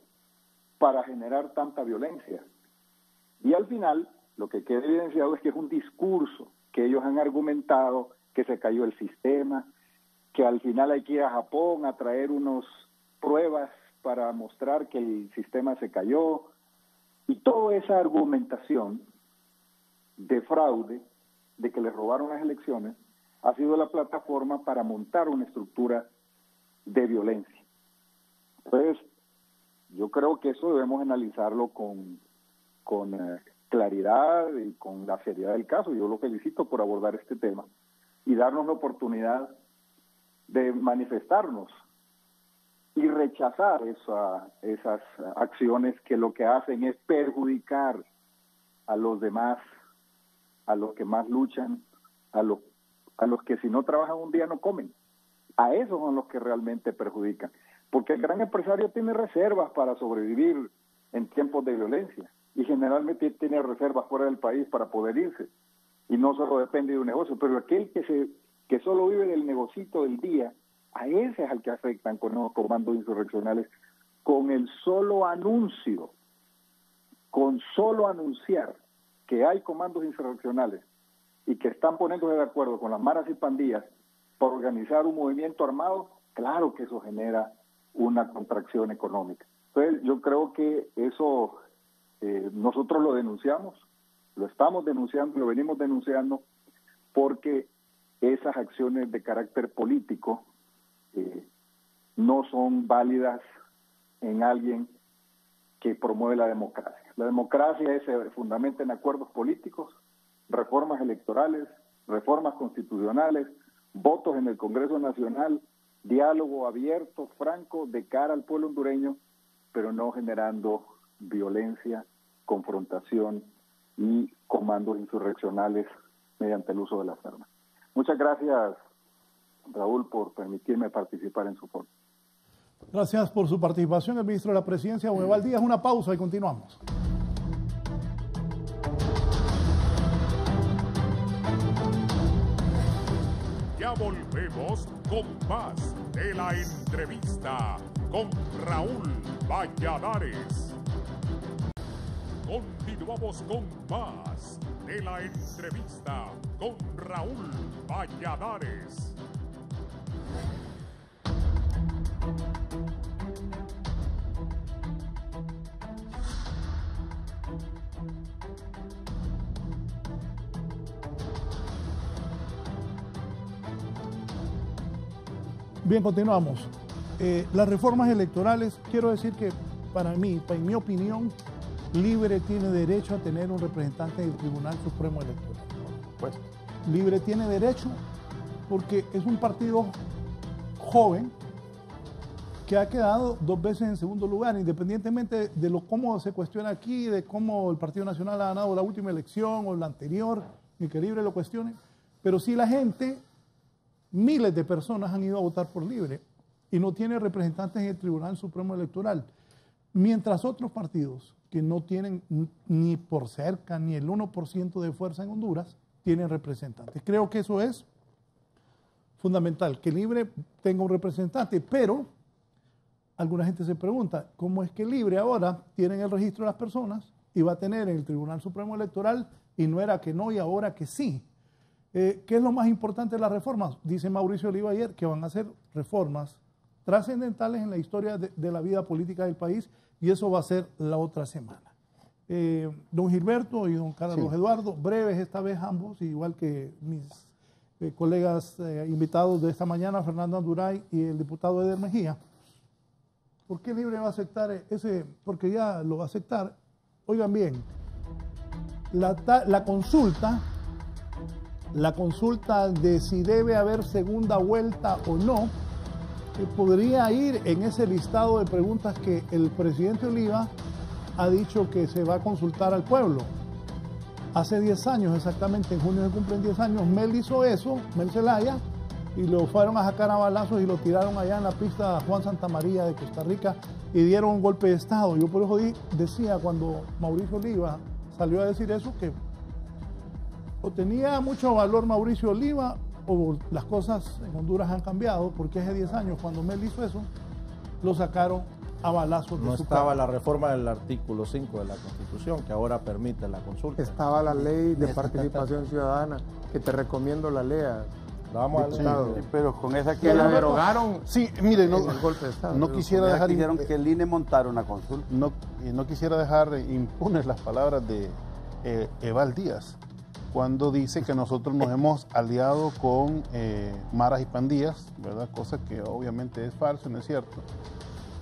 Speaker 9: para generar tanta violencia. Y al final, lo que queda evidenciado es que es un discurso que ellos han argumentado, que se cayó el sistema, que al final hay que ir a Japón a traer unas pruebas para mostrar que el sistema se cayó, y toda esa argumentación de fraude, de que les robaron las elecciones, ha sido la plataforma para montar una estructura de violencia. Entonces, yo creo que eso debemos analizarlo con claridad y con la seriedad del caso. Yo lo felicito por abordar este tema y darnos la oportunidad de manifestarnos y rechazar esas acciones que lo que hacen es perjudicar a los demás, a los que más luchan, a los que si no trabajan un día no comen. A esos son los que realmente perjudican, porque el gran empresario tiene reservas para sobrevivir en tiempos de violencia y generalmente tiene reservas fuera del país para poder irse, y no solo depende de un negocio, pero aquel que solo vive del negocito del día, a ese es al que afectan con los comandos insurreccionales, con el solo anuncio con solo anunciar que hay comandos insurreccionales y que están poniéndose de acuerdo con las maras y pandillas por organizar un movimiento armado, claro que eso genera una contracción económica. Entonces yo creo que eso nosotros lo denunciamos, lo estamos denunciando, lo venimos denunciando, porque esas acciones de carácter político no son válidas en alguien que promueve la democracia. La democracia se fundamenta en acuerdos políticos, reformas electorales, reformas constitucionales, votos en el Congreso Nacional, diálogo abierto, franco, de cara al pueblo hondureño, pero no generando violencia, confrontación y comandos insurreccionales mediante el uso de las armas. Muchas gracias, Raúl, por permitirme participar en su foro.
Speaker 4: Gracias por su participación, el ministro de la Presidencia, don Eval Díaz. Una pausa y continuamos.
Speaker 2: Ya volvemos con más de la entrevista con Raúl Valladares. Continuamos con más de la entrevista con Raúl Valladares.
Speaker 4: Bien, continuamos. Las reformas electorales, quiero decir que para mí, en mi opinión, Libre tiene derecho a tener un representante del Tribunal Supremo Electoral.
Speaker 6: Pues,
Speaker 4: Libre tiene derecho porque es un partido joven que ha quedado 2 veces en segundo lugar, independientemente de cómo se cuestiona aquí, de cómo el Partido Nacional ha ganado la última elección o la anterior, ni que Libre lo cuestione, pero sí la gente, miles de personas han ido a votar por Libre y no tiene representantes en el Tribunal Supremo Electoral, mientras otros partidos que no tienen ni por cerca ni el 1% de fuerza en Honduras tienen representantes. Creo que eso es fundamental, que Libre tenga un representante, pero alguna gente se pregunta, ¿cómo es que Libre ahora tiene en el registro de las personas y va a tener en el Tribunal Supremo Electoral y no era que no y ahora que sí? ¿Qué es lo más importante de las reformas? Dice Mauricio Oliva ayer que van a ser reformas trascendentales en la historia de la vida política del país y eso va a ser la otra semana. Don Gilberto y don Carlos Eduardo, breves esta vez ambos, igual que mis colegas invitados de esta mañana, Fernando Anduray y el diputado Eder Mejía. ¿Por qué Libre va a aceptar ese? Porque ya lo va a aceptar. Oigan bien, la consulta de si debe haber segunda vuelta o no, podría ir en ese listado de preguntas que el presidente Oliva ha dicho que se va a consultar al pueblo. Hace 10 años, exactamente, en junio se cumplen 10 años, Mel hizo eso, Mel Zelaya, y lo fueron a sacar a balazos y lo tiraron allá en la pista Juan Santamaría de Costa Rica y dieron un golpe de Estado. Yo por eso decía cuando Mauricio Oliva salió a decir eso que o tenía mucho valor Mauricio Oliva o las cosas en Honduras han cambiado, porque hace 10 años cuando Mel hizo eso, lo sacaron a balazos de
Speaker 6: no
Speaker 4: su
Speaker 6: estaba
Speaker 4: casa.
Speaker 6: la reforma del artículo 5 de la Constitución, que ahora permite la consulta.
Speaker 8: Estaba la ley de participación ciudadana, que te recomiendo la lea.
Speaker 6: La vamos a leer.
Speaker 5: Sí, pero con esa
Speaker 8: Que la derogaron
Speaker 7: Sí, mire,
Speaker 8: en el golpe de Estado.
Speaker 7: no quisiera dejar
Speaker 5: quisieron que el INE montara una consulta.
Speaker 7: no quisiera dejar impunes las palabras de Eval Díaz cuando dice que nosotros nos hemos aliado con maras y pandillas, ¿verdad? Cosa que obviamente es falso, no es cierto,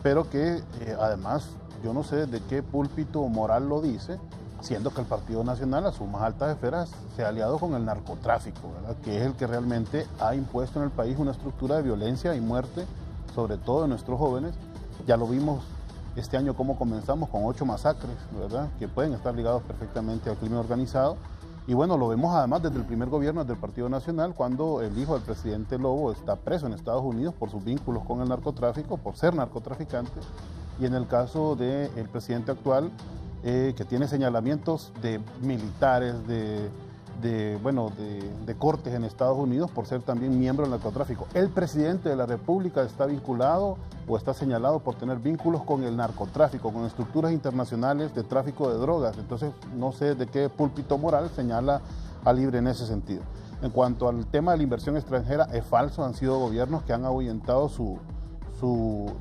Speaker 7: pero que además yo no sé de qué púlpito moral lo dice, siendo que el Partido Nacional a sus más altas esferas se ha aliado con el narcotráfico, ¿verdad? Que es el que realmente ha impuesto en el país una estructura de violencia y muerte, sobre todo de nuestros jóvenes. Ya lo vimos este año cómo comenzamos con 8 masacres, ¿verdad? Que pueden estar ligados perfectamente al crimen organizado. Y bueno, lo vemos además desde el primer gobierno del Partido Nacional, cuando el hijo del presidente Lobo está preso en Estados Unidos por sus vínculos con el narcotráfico, por ser narcotraficante. Y en el caso del presidente actual, que tiene señalamientos de militares, de de cortes en Estados Unidos por ser también miembro del narcotráfico. El presidente de la República está vinculado o está señalado por tener vínculos con el narcotráfico, con estructuras internacionales de tráfico de drogas. Entonces, no sé de qué púlpito moral señala a Libre en ese sentido. En cuanto al tema de la inversión extranjera, es falso, han sido gobiernos que han ahuyentado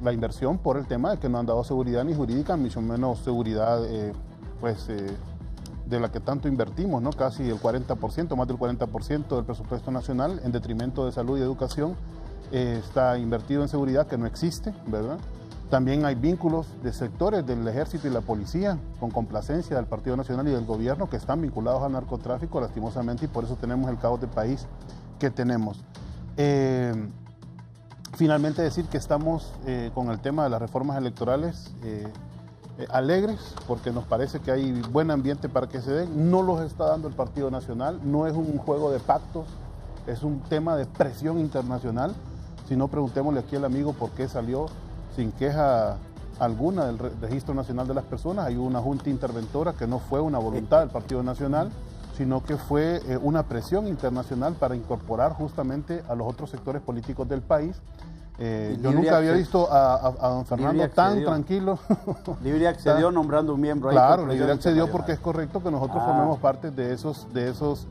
Speaker 7: la inversión por el tema de que no han dado seguridad ni jurídica, mucho menos seguridad de la que tanto invertimos, ¿no? Casi el 40%, más del 40% del presupuesto nacional en detrimento de salud y educación está invertido en seguridad que no existe, ¿verdad? También hay vínculos de sectores del ejército y la policía con complacencia del Partido Nacional y del gobierno que están vinculados al narcotráfico lastimosamente y por eso tenemos el caos de país que tenemos. Finalmente decir que estamos con el tema de las reformas electorales alegres porque nos parece que hay buen ambiente para que se den, no los está dando el Partido Nacional, no es un juego de pactos, es un tema de presión internacional, si no preguntémosle aquí al amigo por qué salió sin queja alguna del Registro Nacional de las Personas. Hay una junta interventora que no fue una voluntad del Partido Nacional, sino que fue una presión internacional para incorporar justamente a los otros sectores políticos del país. Yo nunca había visto a don Fernando tan tranquilo.
Speaker 5: Libre accedió nombrando un miembro ahí.
Speaker 7: Claro, Libre accedió porque es correcto que nosotros formemos parte de esos,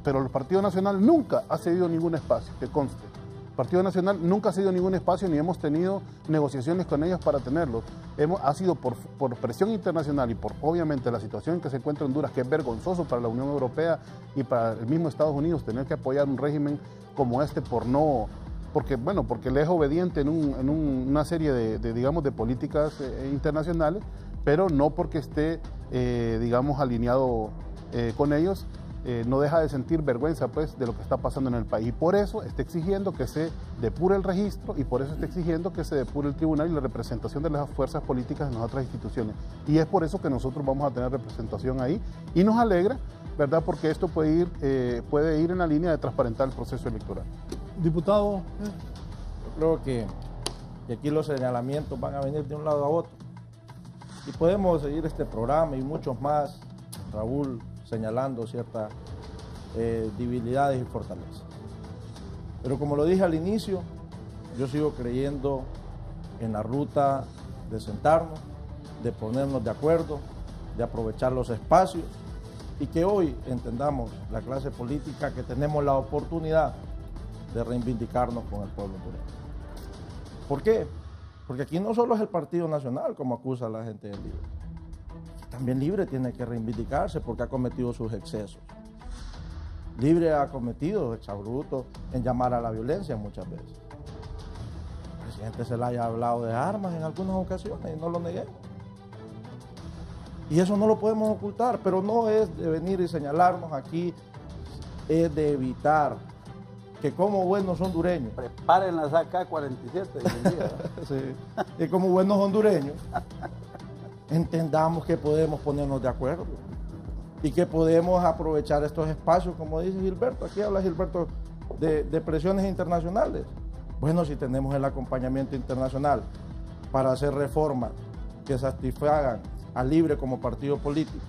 Speaker 7: pero el Partido Nacional nunca ha cedido ningún espacio, que conste. El Partido Nacional nunca ha cedido ningún espacio ni hemos tenido negociaciones con ellos para tenerlos. Ha sido por presión internacional y por obviamente la situación en que se encuentra Honduras, que es vergonzoso para la Unión Europea y para el mismo Estados Unidos tener que apoyar un régimen como este porque le es obediente en una serie de políticas internacionales, pero no porque esté, alineado con ellos. No deja de sentir vergüenza pues de lo que está pasando en el país y por eso está exigiendo que se depure el registro y por eso está exigiendo que se depure el tribunal y la representación de las fuerzas políticas en las otras instituciones y es por eso que nosotros vamos a tener representación ahí y nos alegra, ¿verdad? Porque esto puede ir en la línea de transparentar el proceso electoral.
Speaker 4: Diputado,
Speaker 6: yo creo que aquí los señalamientos van a venir de un lado a otro y podemos seguir este programa y muchos más, Raúl, señalando ciertas debilidades y fortalezas. Pero como lo dije al inicio, yo sigo creyendo en la ruta de sentarnos, de ponernos de acuerdo, de aprovechar los espacios y que hoy entendamos la clase política que tenemos la oportunidad de reivindicarnos con el pueblo hondureño. ¿Por qué? Porque aquí no solo es el Partido Nacional como acusa la gente del Libre. También Libre tiene que reivindicarse porque ha cometido sus excesos. Libre ha cometido exabruptos en llamar a la violencia muchas veces. El presidente Zelaya ha hablado de armas en algunas ocasiones y no lo negué. Y eso no lo podemos ocultar, pero no es de venir y señalarnos aquí, es de evitar que como buenos hondureños...
Speaker 5: Preparen las AK-47.
Speaker 6: Sí, que como buenos hondureños entendamos que podemos ponernos de acuerdo y que podemos aprovechar estos espacios, como dice Gilberto. Aquí habla Gilberto de presiones internacionales. Bueno, si tenemos el acompañamiento internacional para hacer reformas que satisfagan al Libre como partido político,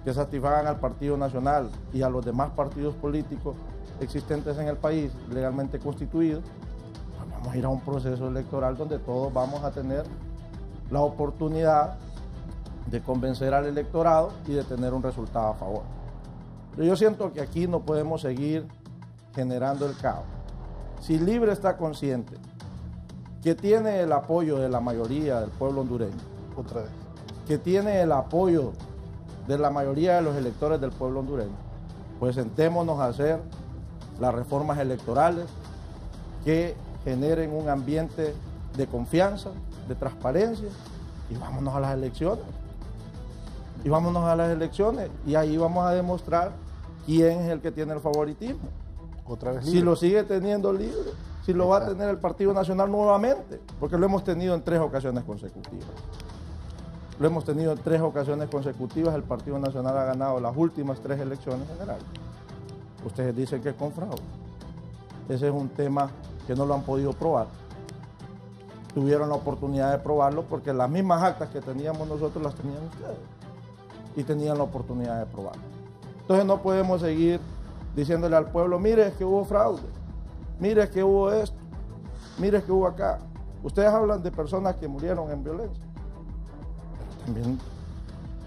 Speaker 6: que satisfagan al Partido Nacional y a los demás partidos políticos existentes en el país, legalmente constituidos, pues vamos a ir a un proceso electoral donde todos vamos a tener la oportunidad de convencer al electorado y de tener un resultado a favor. Pero yo siento que aquí no podemos seguir generando el caos. Si Libre está consciente que tiene el apoyo de la mayoría del pueblo hondureño,
Speaker 7: otra vez,
Speaker 6: que tiene el apoyo de la mayoría de los electores del pueblo hondureño, pues sentémonos a hacer las reformas electorales que generen un ambiente de confianza, de transparencia y vámonos a las elecciones. Y vámonos a las elecciones y ahí vamos a demostrar quién es el que tiene el favoritismo.
Speaker 7: Otra vez
Speaker 6: Libre. Si lo sigue teniendo Libre, si lo va a tener el Partido Nacional nuevamente, porque lo hemos tenido en 3 ocasiones consecutivas. Lo hemos tenido en 3 ocasiones consecutivas, el Partido Nacional ha ganado las últimas 3 elecciones generales. Ustedes dicen que es con fraude. Ese es un tema que no lo han podido probar. Tuvieron la oportunidad de probarlo porque las mismas actas que teníamos nosotros las tenían ustedes y tenían la oportunidad de probarlo. Entonces no podemos seguir diciéndole al pueblo, mire que hubo fraude, mire que hubo esto, mire que hubo acá. Ustedes hablan de personas que murieron en violencia, pero también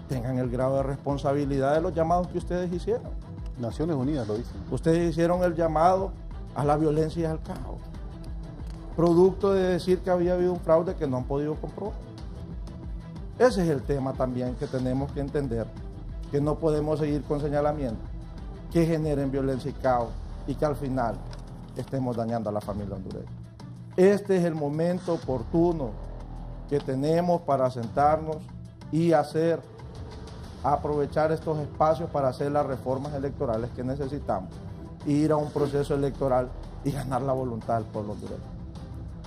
Speaker 6: tengan el grado de responsabilidad de los llamados que ustedes hicieron.
Speaker 7: Naciones Unidas lo dicen.
Speaker 6: Ustedes hicieron el llamado a la violencia y al caos, producto de decir que había habido un fraude que no han podido comprobar. Ese es el tema también que tenemos que entender, que no podemos seguir con señalamientos que generen violencia y caos y que al final estemos dañando a la familia hondureña. Este es el momento oportuno que tenemos para sentarnos y aprovechar estos espacios para hacer las reformas electorales que necesitamos, ir a un proceso electoral y ganar la voluntad del pueblo hondureño.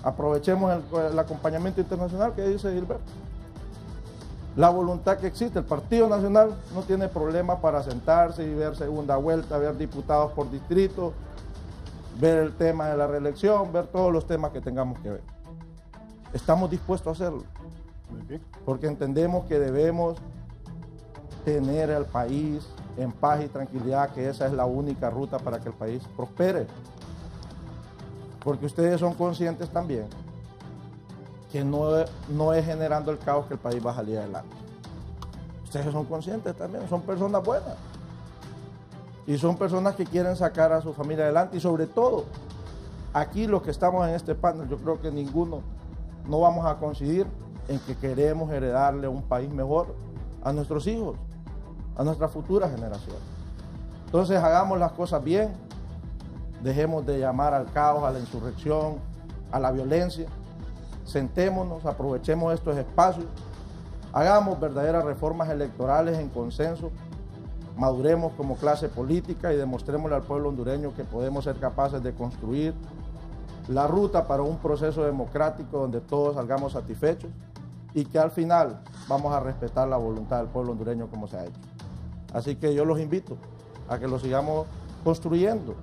Speaker 6: Aprovechemos el acompañamiento internacional que dice Gilberto. La voluntad que existe, el Partido Nacional no tiene problema para sentarse y ver segunda vuelta, ver diputados por distrito, ver el tema de la reelección, ver todos los temas que tengamos que ver. Estamos dispuestos a hacerlo, porque entendemos que debemos tener al país en paz y tranquilidad, que esa es la única ruta para que el país prospere. Porque ustedes son conscientes también que no es generando el caos que el país va a salir adelante. Ustedes son conscientes también, son personas buenas. Y son personas que quieren sacar a su familia adelante. Y sobre todo, aquí los que estamos en este panel, yo creo que ninguno no vamos a coincidir en que queremos heredarle un país mejor a nuestros hijos, a nuestras futuras generaciones. Entonces hagamos las cosas bien, dejemos de llamar al caos, a la insurrección, a la violencia. Sentémonos, aprovechemos estos espacios, hagamos verdaderas reformas electorales en consenso, maduremos como clase política y demostrémosle al pueblo hondureño que podemos ser capaces de construir la ruta para un proceso democrático donde todos salgamos satisfechos y que al final vamos a respetar la voluntad del pueblo hondureño como se ha hecho. Así que yo los invito a que lo sigamos construyendo.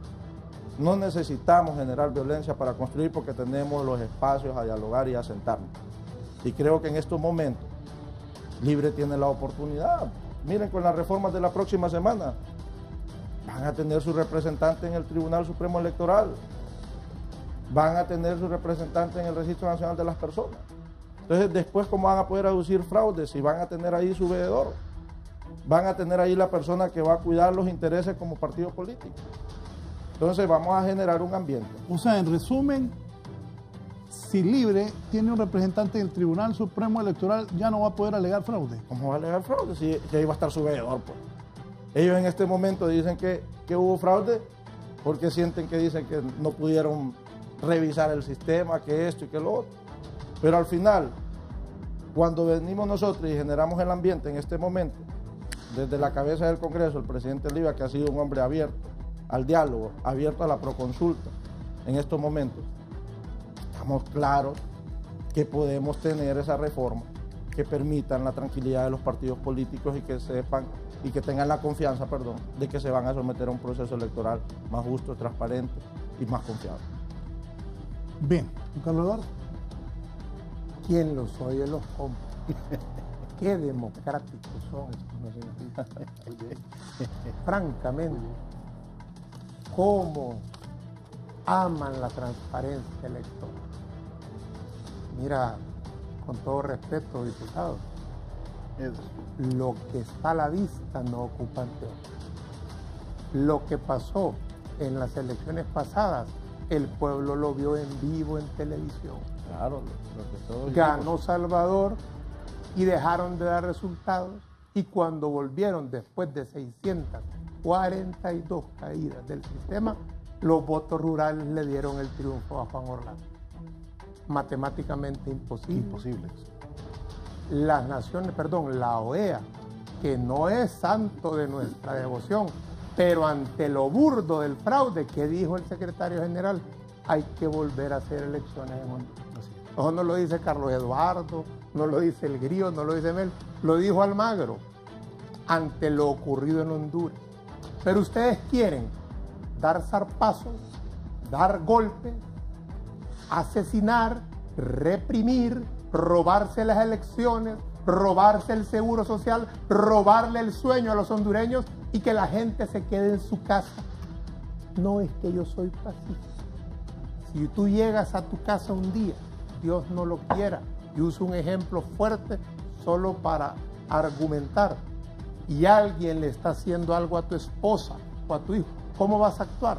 Speaker 6: No necesitamos generar violencia para construir porque tenemos los espacios a dialogar y a sentarnos. Y creo que en estos momentos Libre tiene la oportunidad. Miren, con las reformas de la próxima semana van a tener su representante en el Tribunal Supremo Electoral, van a tener su representante en el Registro Nacional de las Personas. Entonces después, ¿cómo van a poder aducir fraudes si van a tener ahí su veedor? Van a tener ahí la persona que va a cuidar los intereses como partido político. Entonces vamos a generar un ambiente.
Speaker 4: O sea, en resumen, si Libre tiene un representante en el Tribunal Supremo Electoral, ya no va a poder alegar fraude.
Speaker 6: ¿Cómo va a alegar fraude? Si ahí va a estar su veedor, pues. Ellos en este momento dicen que hubo fraude porque sienten que dicen que no pudieron revisar el sistema, que esto y que lo otro. Pero al final, cuando venimos nosotros y generamos el ambiente en este momento, desde la cabeza del Congreso, el presidente Libre, que ha sido un hombre abierto al diálogo, abierto a la proconsulta, en estos momentos, estamos claros que podemos tener esa reforma que permitan la tranquilidad de los partidos políticos y que sepan y que tengan la confianza, de que se van a someter a un proceso electoral más justo, transparente y más confiable.
Speaker 4: Bien, Carlos Eduardo.
Speaker 8: ¿Quién los oye los compra? Qué democráticos son estos nacionalistas. Francamente, cómo aman la transparencia electoral. Mira, con todo respeto, diputados, lo que está a la vista no ocupa anteojos. Lo que pasó en las elecciones pasadas, el pueblo lo vio en vivo en televisión.
Speaker 6: Claro, lo que todos
Speaker 8: ganó Salvador y dejaron de dar resultados, y cuando volvieron después de 642 caídas del sistema, los votos rurales le dieron el triunfo a Juan Orlando. Matemáticamente imposible.
Speaker 7: Imposible.
Speaker 8: Las naciones, la OEA, que no es santo de nuestra devoción, pero ante lo burdo del fraude que dijo el secretario general, hay que volver a hacer elecciones en Honduras. Eso no lo dice Carlos Eduardo, no lo dice el Grillo, no lo dice Mel, lo dijo Almagro, ante lo ocurrido en Honduras. Pero ustedes quieren dar zarpazos, dar golpes, asesinar, reprimir, robarse las elecciones, robarse el seguro social, robarle el sueño a los hondureños y que la gente se quede en su casa No es que yo soy pacífico. Si tú llegas a tu casa un día, Dios no lo quiera, y uso un ejemplo fuerte solo para argumentar, y alguien le está haciendo algo a tu esposa o a tu hijo, ¿cómo vas a actuar?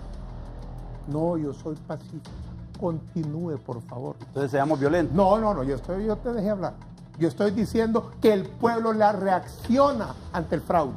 Speaker 8: No, yo soy pacífico. Continúe, por favor.
Speaker 5: Entonces seamos violentos.
Speaker 8: No, yo te dejé hablar. Yo estoy diciendo que el pueblo la reacciona ante el fraude.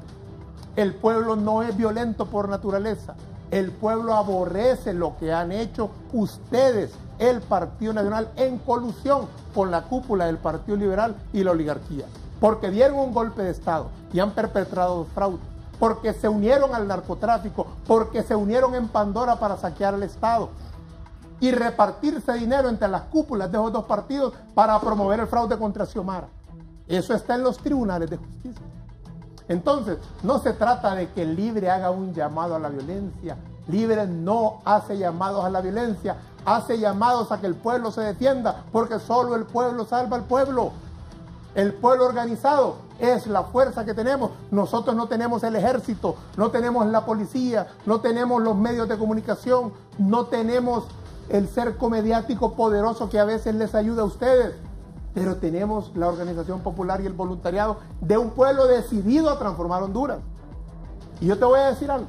Speaker 8: El pueblo no es violento por naturaleza. El pueblo aborrece lo que han hecho ustedes, el Partido Nacional, en colusión con la cúpula del Partido Liberal y la oligarquía. Porque dieron un golpe de Estado y han perpetrado fraude. Porque se unieron al narcotráfico, porque se unieron en Pandora para saquear el Estado y repartirse dinero entre las cúpulas de esos dos partidos para promover el fraude contra Xiomara. Eso está en los tribunales de justicia. Entonces, no se trata de que el Libre haga un llamado a la violencia. Libre no hace llamados a la violencia, hace llamados a que el pueblo se defienda, porque solo el pueblo salva al pueblo. El pueblo organizado es la fuerza que tenemos. Nosotros no tenemos el ejército, no tenemos la policía, no tenemos los medios de comunicación, no tenemos el cerco mediático poderoso que a veces les ayuda a ustedes, pero tenemos la organización popular y el voluntariado de un pueblo decidido a transformar Honduras. Y yo te voy a decir algo.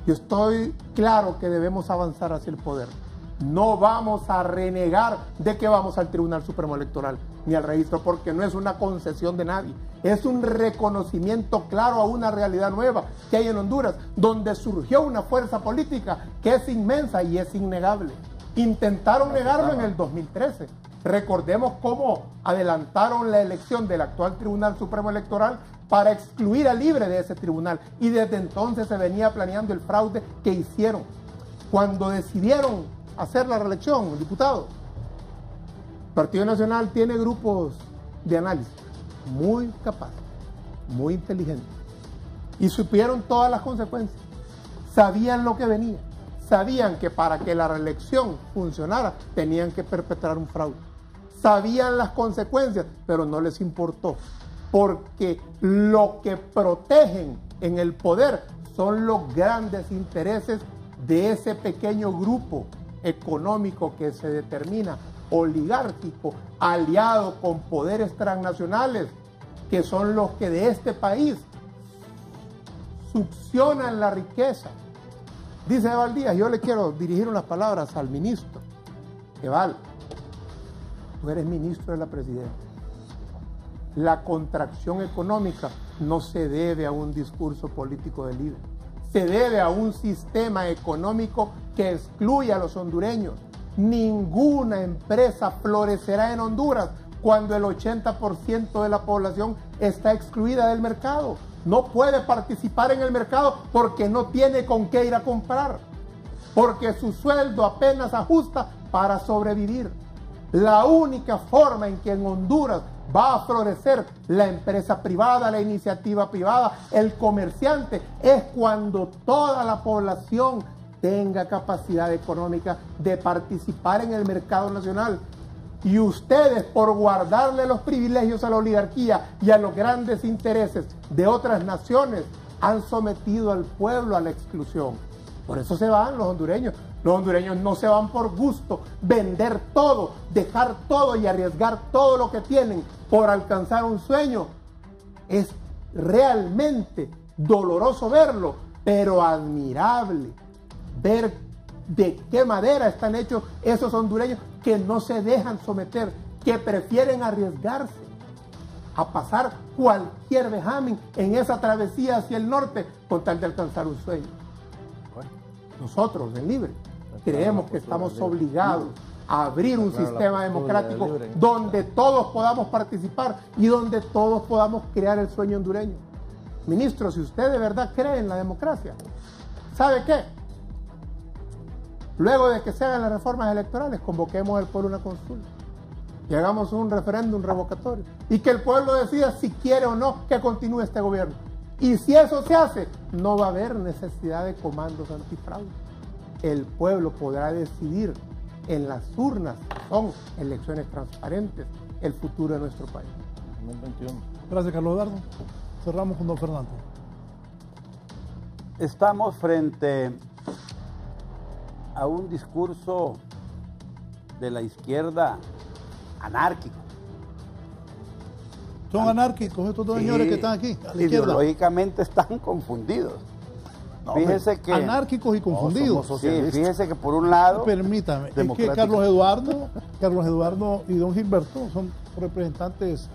Speaker 8: Yo estoy claro que debemos avanzar hacia el poder. No vamos a renegar de que vamos al Tribunal Supremo Electoral ni al registro, porque no es una concesión de nadie. Es un reconocimiento claro a una realidad nueva que hay en Honduras, donde surgió una fuerza política que es inmensa y es innegable. Intentaron negarlo en el 2013. Recordemos cómo adelantaron la elección del actual Tribunal Supremo Electoral para excluir a Libre de ese tribunal, y desde entonces se venía planeando el fraude que hicieron. Cuando decidieron hacer la reelección, diputado, el Partido Nacional tiene grupos de análisis muy capaces, muy inteligentes, y supieron todas las consecuencias, sabían lo que venía, sabían que para que la reelección funcionara tenían que perpetrar un fraude, sabían las consecuencias, pero no les importó, porque lo que protegen en el poder son los grandes intereses de ese pequeño grupo económico que se determina oligárquico, aliado con poderes transnacionales, que son los que de este país succionan la riqueza. Dice Eval Díaz, yo le quiero dirigir unas palabras al ministro. Eval, tú eres ministro de la presidencia. La contracción económica no se debe a un discurso político de Libre. Se debe a un sistema económico que excluye a los hondureños. Ninguna empresa florecerá en Honduras cuando el 80% de la población está excluida del mercado. No puede participar en el mercado porque no tiene con qué ir a comprar, porque su sueldo apenas ajusta para sobrevivir. La única forma en que en Honduras va a florecer la empresa privada, la iniciativa privada, el comerciante, es cuando toda la población tenga capacidad económica de participar en el mercado nacional. Y ustedes, por guardarle los privilegios a la oligarquía y a los grandes intereses de otras naciones, han sometido al pueblo a la exclusión. Por eso se van los hondureños. Los hondureños no se van por gusto, vender todo, dejar todo y arriesgar todo lo que tienen por alcanzar un sueño. Es realmente doloroso verlo, pero admirable ver de qué madera están hechos esos hondureños que no se dejan someter, que prefieren arriesgarse a pasar cualquier vejamen en esa travesía hacia el norte con tal de alcanzar un sueño. Nosotros, en Libre, creemos que estamos obligados a abrir un sistema democrático donde todos podamos participar y donde todos podamos crear el sueño hondureño. Ministro, si usted de verdad cree en la democracia, ¿sabe qué? Luego de que se hagan las reformas electorales, convoquemos al pueblo a una consulta y hagamos un referéndum revocatorio y que el pueblo decida si quiere o no que continúe este gobierno. Y si eso se hace, no va a haber necesidad de comandos antifraude. El pueblo podrá decidir en las urnas, que son elecciones transparentes, el futuro de nuestro país.
Speaker 4: 2021. Gracias, Carlos Eduardo. Cerramos con don Fernando.
Speaker 5: estamos frente a un discurso de la izquierda anárquico.
Speaker 4: Son anárquicos estos dos señores que están aquí, a la izquierda.
Speaker 5: Ideológicamente están confundidos.
Speaker 4: No,
Speaker 5: fíjese que
Speaker 4: anárquicos y confundidos.
Speaker 5: Sí, fíjese que por un lado...
Speaker 4: Permítame, es que Carlos Eduardo y don Gilberto son representantes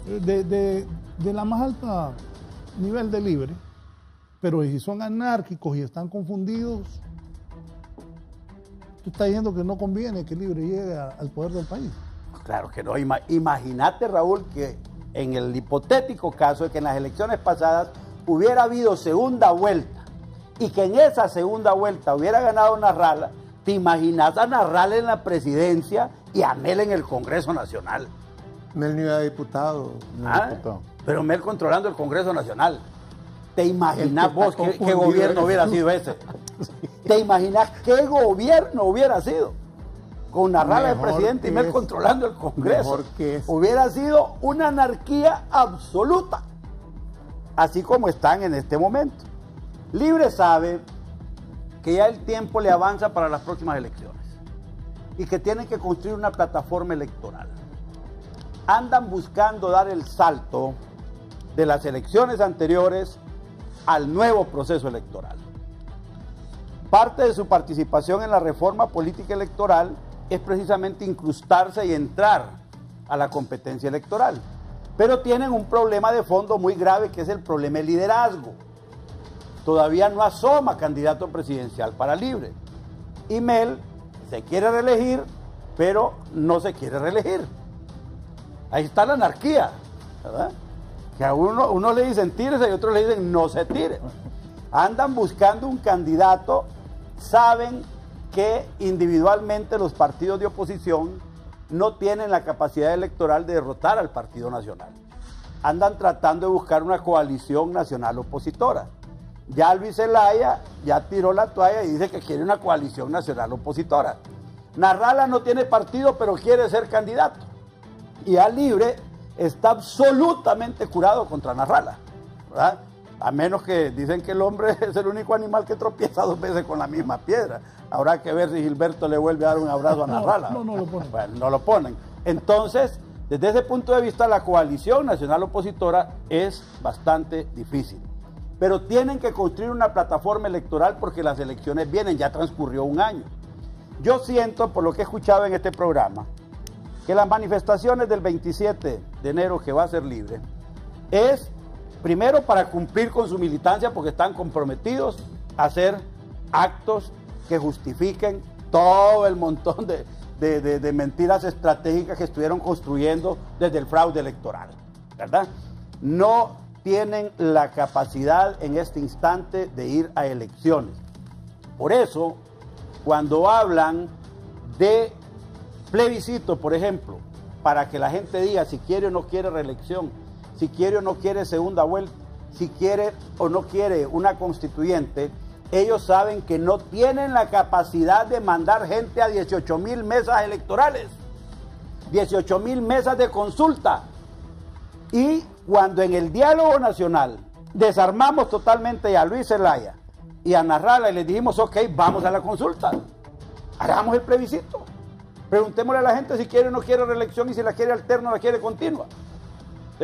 Speaker 4: de la más alta nivel de Libre, pero si son anárquicos y están confundidos, tú estás diciendo que no conviene que Libre llegue al poder del país.
Speaker 5: Claro que no. Imagínate, Raúl, que en el hipotético caso de que en las elecciones pasadas hubiera habido segunda vuelta y que en esa segunda vuelta hubiera ganado Narrala, ¿te imaginas a Narrala en la presidencia y a Mel en el Congreso Nacional?
Speaker 8: Mel no era diputado.
Speaker 5: Pero Mel controlando el Congreso Nacional. ¿Te imaginas vos qué gobierno hubiera sido ese? ¿Te imaginas qué gobierno hubiera sido? Con Narrala de presidente y Mel controlando el Congreso. Hubiera sido una anarquía absoluta. Así como están en este momento. Libre sabe que ya el tiempo le avanza para las próximas elecciones y que tienen que construir una plataforma electoral. Andan buscando dar el salto de las elecciones anteriores al nuevo proceso electoral. Parte de su participación en la reforma política electoral es precisamente incrustarse y entrar a la competencia electoral. Pero tienen un problema de fondo muy grave, que es el problema del liderazgo. Todavía no asoma candidato presidencial para Libre. Y Mel se quiere reelegir, pero no se quiere reelegir. Ahí está la anarquía, ¿verdad? Que a uno le dicen tírese y a otros le dicen no se tire. Andan buscando un candidato, saben que individualmente los partidos de oposición no tienen la capacidad electoral de derrotar al Partido Nacional. Andan tratando de buscar una coalición nacional opositora. Ya Luis Zelaya ya tiró la toalla y dice que quiere una coalición nacional opositora. Narrala no tiene partido, pero quiere ser candidato. Y a Libre está absolutamente curado contra Narrala, ¿verdad? A menos que dicen que el hombre es el único animal que tropieza dos veces con la misma piedra. Habrá que ver si Gilberto le vuelve a dar un abrazo a Narrala.
Speaker 4: No lo ponen.
Speaker 5: Bueno, no lo ponen. Entonces, desde ese punto de vista, la coalición nacional opositora es bastante difícil. Pero tienen que construir una plataforma electoral porque las elecciones vienen, ya transcurrió un año. Yo siento, por lo que he escuchado en este programa, que las manifestaciones del 27 de enero, que va a ser Libre, es primero para cumplir con su militancia porque están comprometidos a hacer actos que justifiquen todo el montón de mentiras estratégicas que estuvieron construyendo desde el fraude electoral, ¿verdad? No tienen la capacidad en este instante de ir a elecciones. Por eso, cuando hablan de plebiscito, por ejemplo, para que la gente diga si quiere o no quiere reelección, si quiere o no quiere segunda vuelta, si quiere o no quiere una constituyente, ellos saben que no tienen la capacidad de mandar gente a 18,000 mesas electorales, 18,000 mesas de consulta. Y cuando en el diálogo nacional desarmamos totalmente a Luis Zelaya y a Narrala y les dijimos, ok, vamos a la consulta, hagamos el plebiscito, preguntémosle a la gente si quiere o no quiere reelección y si la quiere alterna o la quiere continua.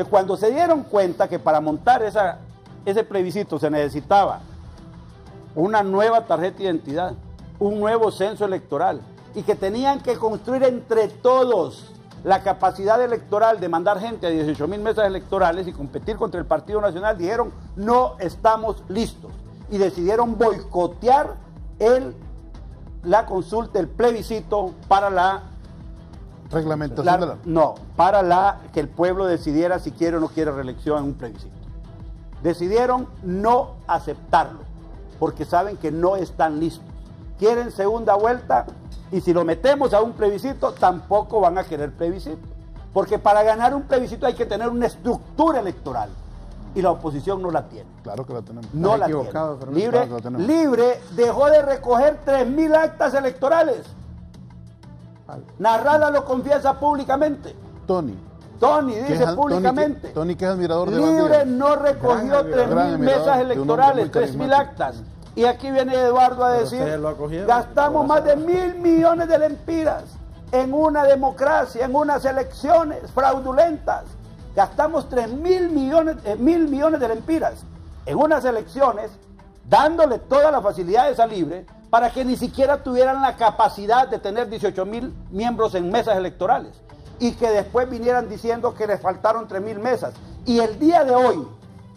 Speaker 5: Cuando se dieron cuenta que para montar ese plebiscito se necesitaba una nueva tarjeta de identidad, un nuevo censo electoral y que tenían que construir entre todos la capacidad electoral de mandar gente a 18,000 mesas electorales y competir contra el Partido Nacional, dijeron no estamos listos y decidieron boicotear la consulta, el plebiscito para la
Speaker 7: reglamentación
Speaker 5: que el pueblo decidiera si quiere o no quiere reelección en un plebiscito. Decidieron no aceptarlo porque saben que no están listos. Quieren segunda vuelta y si lo metemos a un plebiscito tampoco van a querer plebiscito. Porque para ganar un plebiscito hay que tener una estructura electoral y la oposición no la tiene.
Speaker 7: Claro que la tenemos.
Speaker 5: No la tiene. Libre dejó de recoger 3,000 actas electorales. Narrala lo confiesa públicamente.
Speaker 7: Tony,
Speaker 5: Tony dice públicamente,
Speaker 7: Tony, que es admirador de
Speaker 5: Libre
Speaker 7: Bandidas.
Speaker 5: no recogió 3.000 mesas electorales, 3.000 actas. Y aquí viene Eduardo a decir, gastamos más de 1.000 millones de lempiras en una democracia, en unas elecciones fraudulentas. Gastamos 1.000 millones de lempiras en unas elecciones, dándole todas las facilidades a Libre para que ni siquiera tuvieran la capacidad de tener 18.000 miembros en mesas electorales y que después vinieran diciendo que les faltaron 3.000 mesas. Y el día de hoy,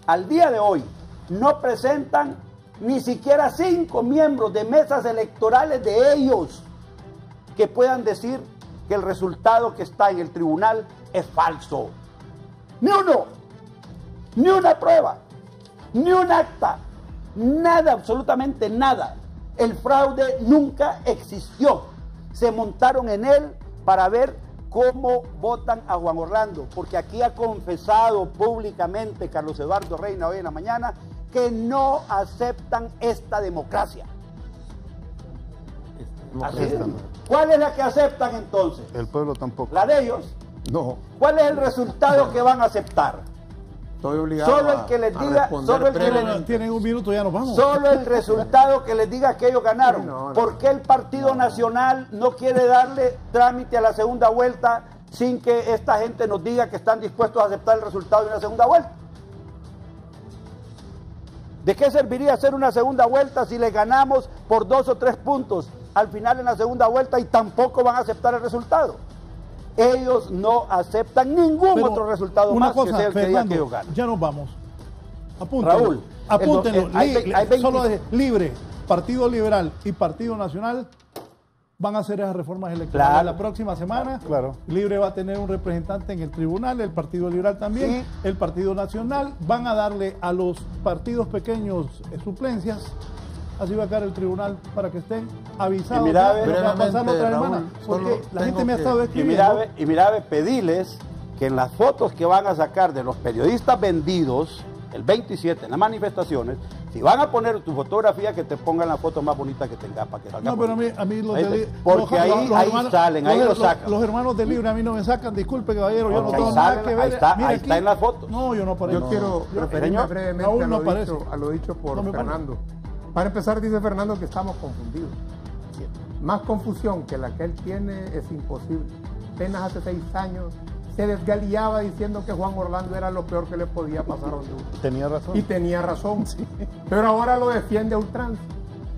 Speaker 5: al día de hoy, no presentan ni siquiera 5 miembros de mesas electorales de ellos que puedan decir que el resultado que está en el tribunal es falso. Ni uno, ni una prueba, ni un acta, nada, absolutamente nada. El fraude nunca existió. Se montaron en él para ver cómo votan a Juan Orlando, porque aquí ha confesado públicamente Carlos Eduardo Reina hoy en la mañana que no aceptan esta democracia. Así es. ¿Cuál es la que aceptan entonces?
Speaker 7: El pueblo tampoco.
Speaker 5: ¿La de ellos?
Speaker 8: No.
Speaker 5: ¿Cuál es el resultado que van a aceptar?
Speaker 8: Estoy obligado
Speaker 5: Solo el que les diga, solo el que les,
Speaker 4: tienen un minuto, ya nos vamos.
Speaker 5: solo el resultado que les diga que ellos ganaron.
Speaker 8: Sí, no.
Speaker 5: ¿Por qué el Partido Nacional no quiere darle trámite a la segunda vuelta sin que esta gente nos diga que están dispuestos a aceptar el resultado de una segunda vuelta? ¿De qué serviría hacer una segunda vuelta si le ganamos por 2 o 3 puntos al final en la segunda vuelta y tampoco van a aceptar el resultado? Ellos no aceptan ningún
Speaker 4: Pero
Speaker 5: otro resultado
Speaker 4: una
Speaker 5: más
Speaker 4: cosa,
Speaker 5: que sea el que diga
Speaker 4: Fernando,
Speaker 5: que ellos ganan.
Speaker 4: ya nos vamos. Apúntenlo.
Speaker 5: Raúl,
Speaker 4: apúntenlo.
Speaker 5: hay 20.
Speaker 4: Solo Libre, Partido Liberal y Partido Nacional van a hacer esas reformas electorales.
Speaker 5: Claro.
Speaker 4: La próxima semana,
Speaker 7: Claro.
Speaker 4: Libre va a tener un representante en el tribunal, el Partido Liberal también,
Speaker 5: Sí.
Speaker 4: el Partido Nacional. Van a darle a los partidos pequeños suplencias. Así va a quedar el tribunal para que estén avisados.
Speaker 5: Y mira,
Speaker 4: de lo que va a pasar la otra
Speaker 8: Raúl,
Speaker 4: semana. Porque
Speaker 8: solo
Speaker 4: la gente
Speaker 8: tengo
Speaker 4: me ha
Speaker 8: que-
Speaker 4: estado
Speaker 5: Y
Speaker 4: escribiendo.
Speaker 5: mira, pediles que en las fotos que van a sacar de los periodistas vendidos el 27 en las manifestaciones, si van a poner tu fotografía, que te pongan la foto más bonita que tengas para que salga
Speaker 4: No, pero
Speaker 5: bonita.
Speaker 4: a mí los
Speaker 5: ¿Oíste?
Speaker 4: de
Speaker 5: Porque ahí salen, ahí lo sacan.
Speaker 4: Los hermanos de Libre a mí no me sacan, disculpe caballero, yo no
Speaker 5: Porque
Speaker 4: tengo
Speaker 5: ahí
Speaker 4: nada
Speaker 5: salen,
Speaker 4: que ver.
Speaker 5: ahí está,
Speaker 4: Mira
Speaker 5: ahí
Speaker 4: aquí.
Speaker 5: está en las fotos.
Speaker 4: No, yo no aparezco.
Speaker 8: Yo quiero referirme
Speaker 5: señor,
Speaker 8: brevemente
Speaker 4: Raúl
Speaker 8: a,
Speaker 4: no
Speaker 8: lo
Speaker 4: aparece.
Speaker 8: dicho, a lo dicho por
Speaker 4: No me parece.
Speaker 8: Fernando. Para empezar, dice Fernando que estamos confundidos. Más confusión que la que él tiene es imposible. Apenas hace 6 años se desgaleaba diciendo que Juan Orlando era lo peor que le podía pasar a Honduras.
Speaker 7: Tenía razón.
Speaker 8: Y tenía razón. Pero ahora lo defiende a ultranza.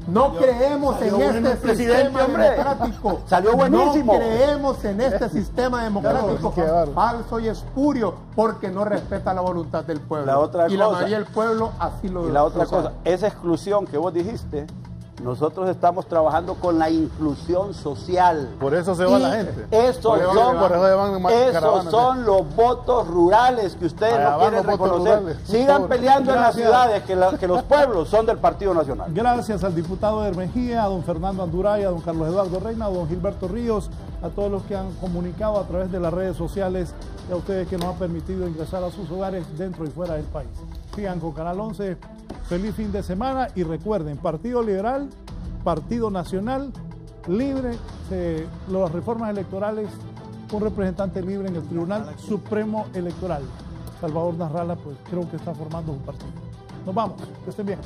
Speaker 8: No creemos en
Speaker 5: salió bueno el
Speaker 8: este
Speaker 5: presidente,
Speaker 8: sistema
Speaker 5: hombre.
Speaker 8: democrático.
Speaker 5: Salió buenísimo.
Speaker 8: No creemos en este sistema democrático
Speaker 7: Qué bárbaro.
Speaker 8: falso y espurio porque no respeta la voluntad del pueblo.
Speaker 5: La otra
Speaker 8: y la
Speaker 5: cosa.
Speaker 8: mayoría del pueblo así lo
Speaker 5: Y la otra
Speaker 8: lo sabe.
Speaker 5: cosa, esa exclusión que vos dijiste, nosotros estamos trabajando con la inclusión social.
Speaker 7: Por eso se va
Speaker 5: Y
Speaker 7: la gente.
Speaker 5: Esos
Speaker 8: Por eso
Speaker 5: son,
Speaker 7: por eso se van en
Speaker 5: esos
Speaker 7: caravanas.
Speaker 5: son los votos rurales que ustedes
Speaker 7: Allá
Speaker 5: no
Speaker 7: van
Speaker 5: quieren
Speaker 7: los votos
Speaker 5: reconocer.
Speaker 7: rurales.
Speaker 5: Sigan
Speaker 7: Pobre.
Speaker 5: peleando en las
Speaker 4: Gracias.
Speaker 5: ciudades, que los pueblos son del Partido Nacional.
Speaker 4: Gracias al diputado de Hermejía, a don Fernando Anduray, a don Carlos Eduardo Reina, a don Gilberto Ríos, a todos los que han comunicado a través de las redes sociales y a ustedes que nos han permitido ingresar a sus hogares dentro y fuera del país. Sigan con Canal 11, feliz fin de semana y recuerden, Partido Liberal, Partido Nacional, Libre, las reformas electorales, un representante libre en el Tribunal Supremo Electoral. Salvador Narrala, pues creo que está formando un partido. Nos vamos, que estén bien.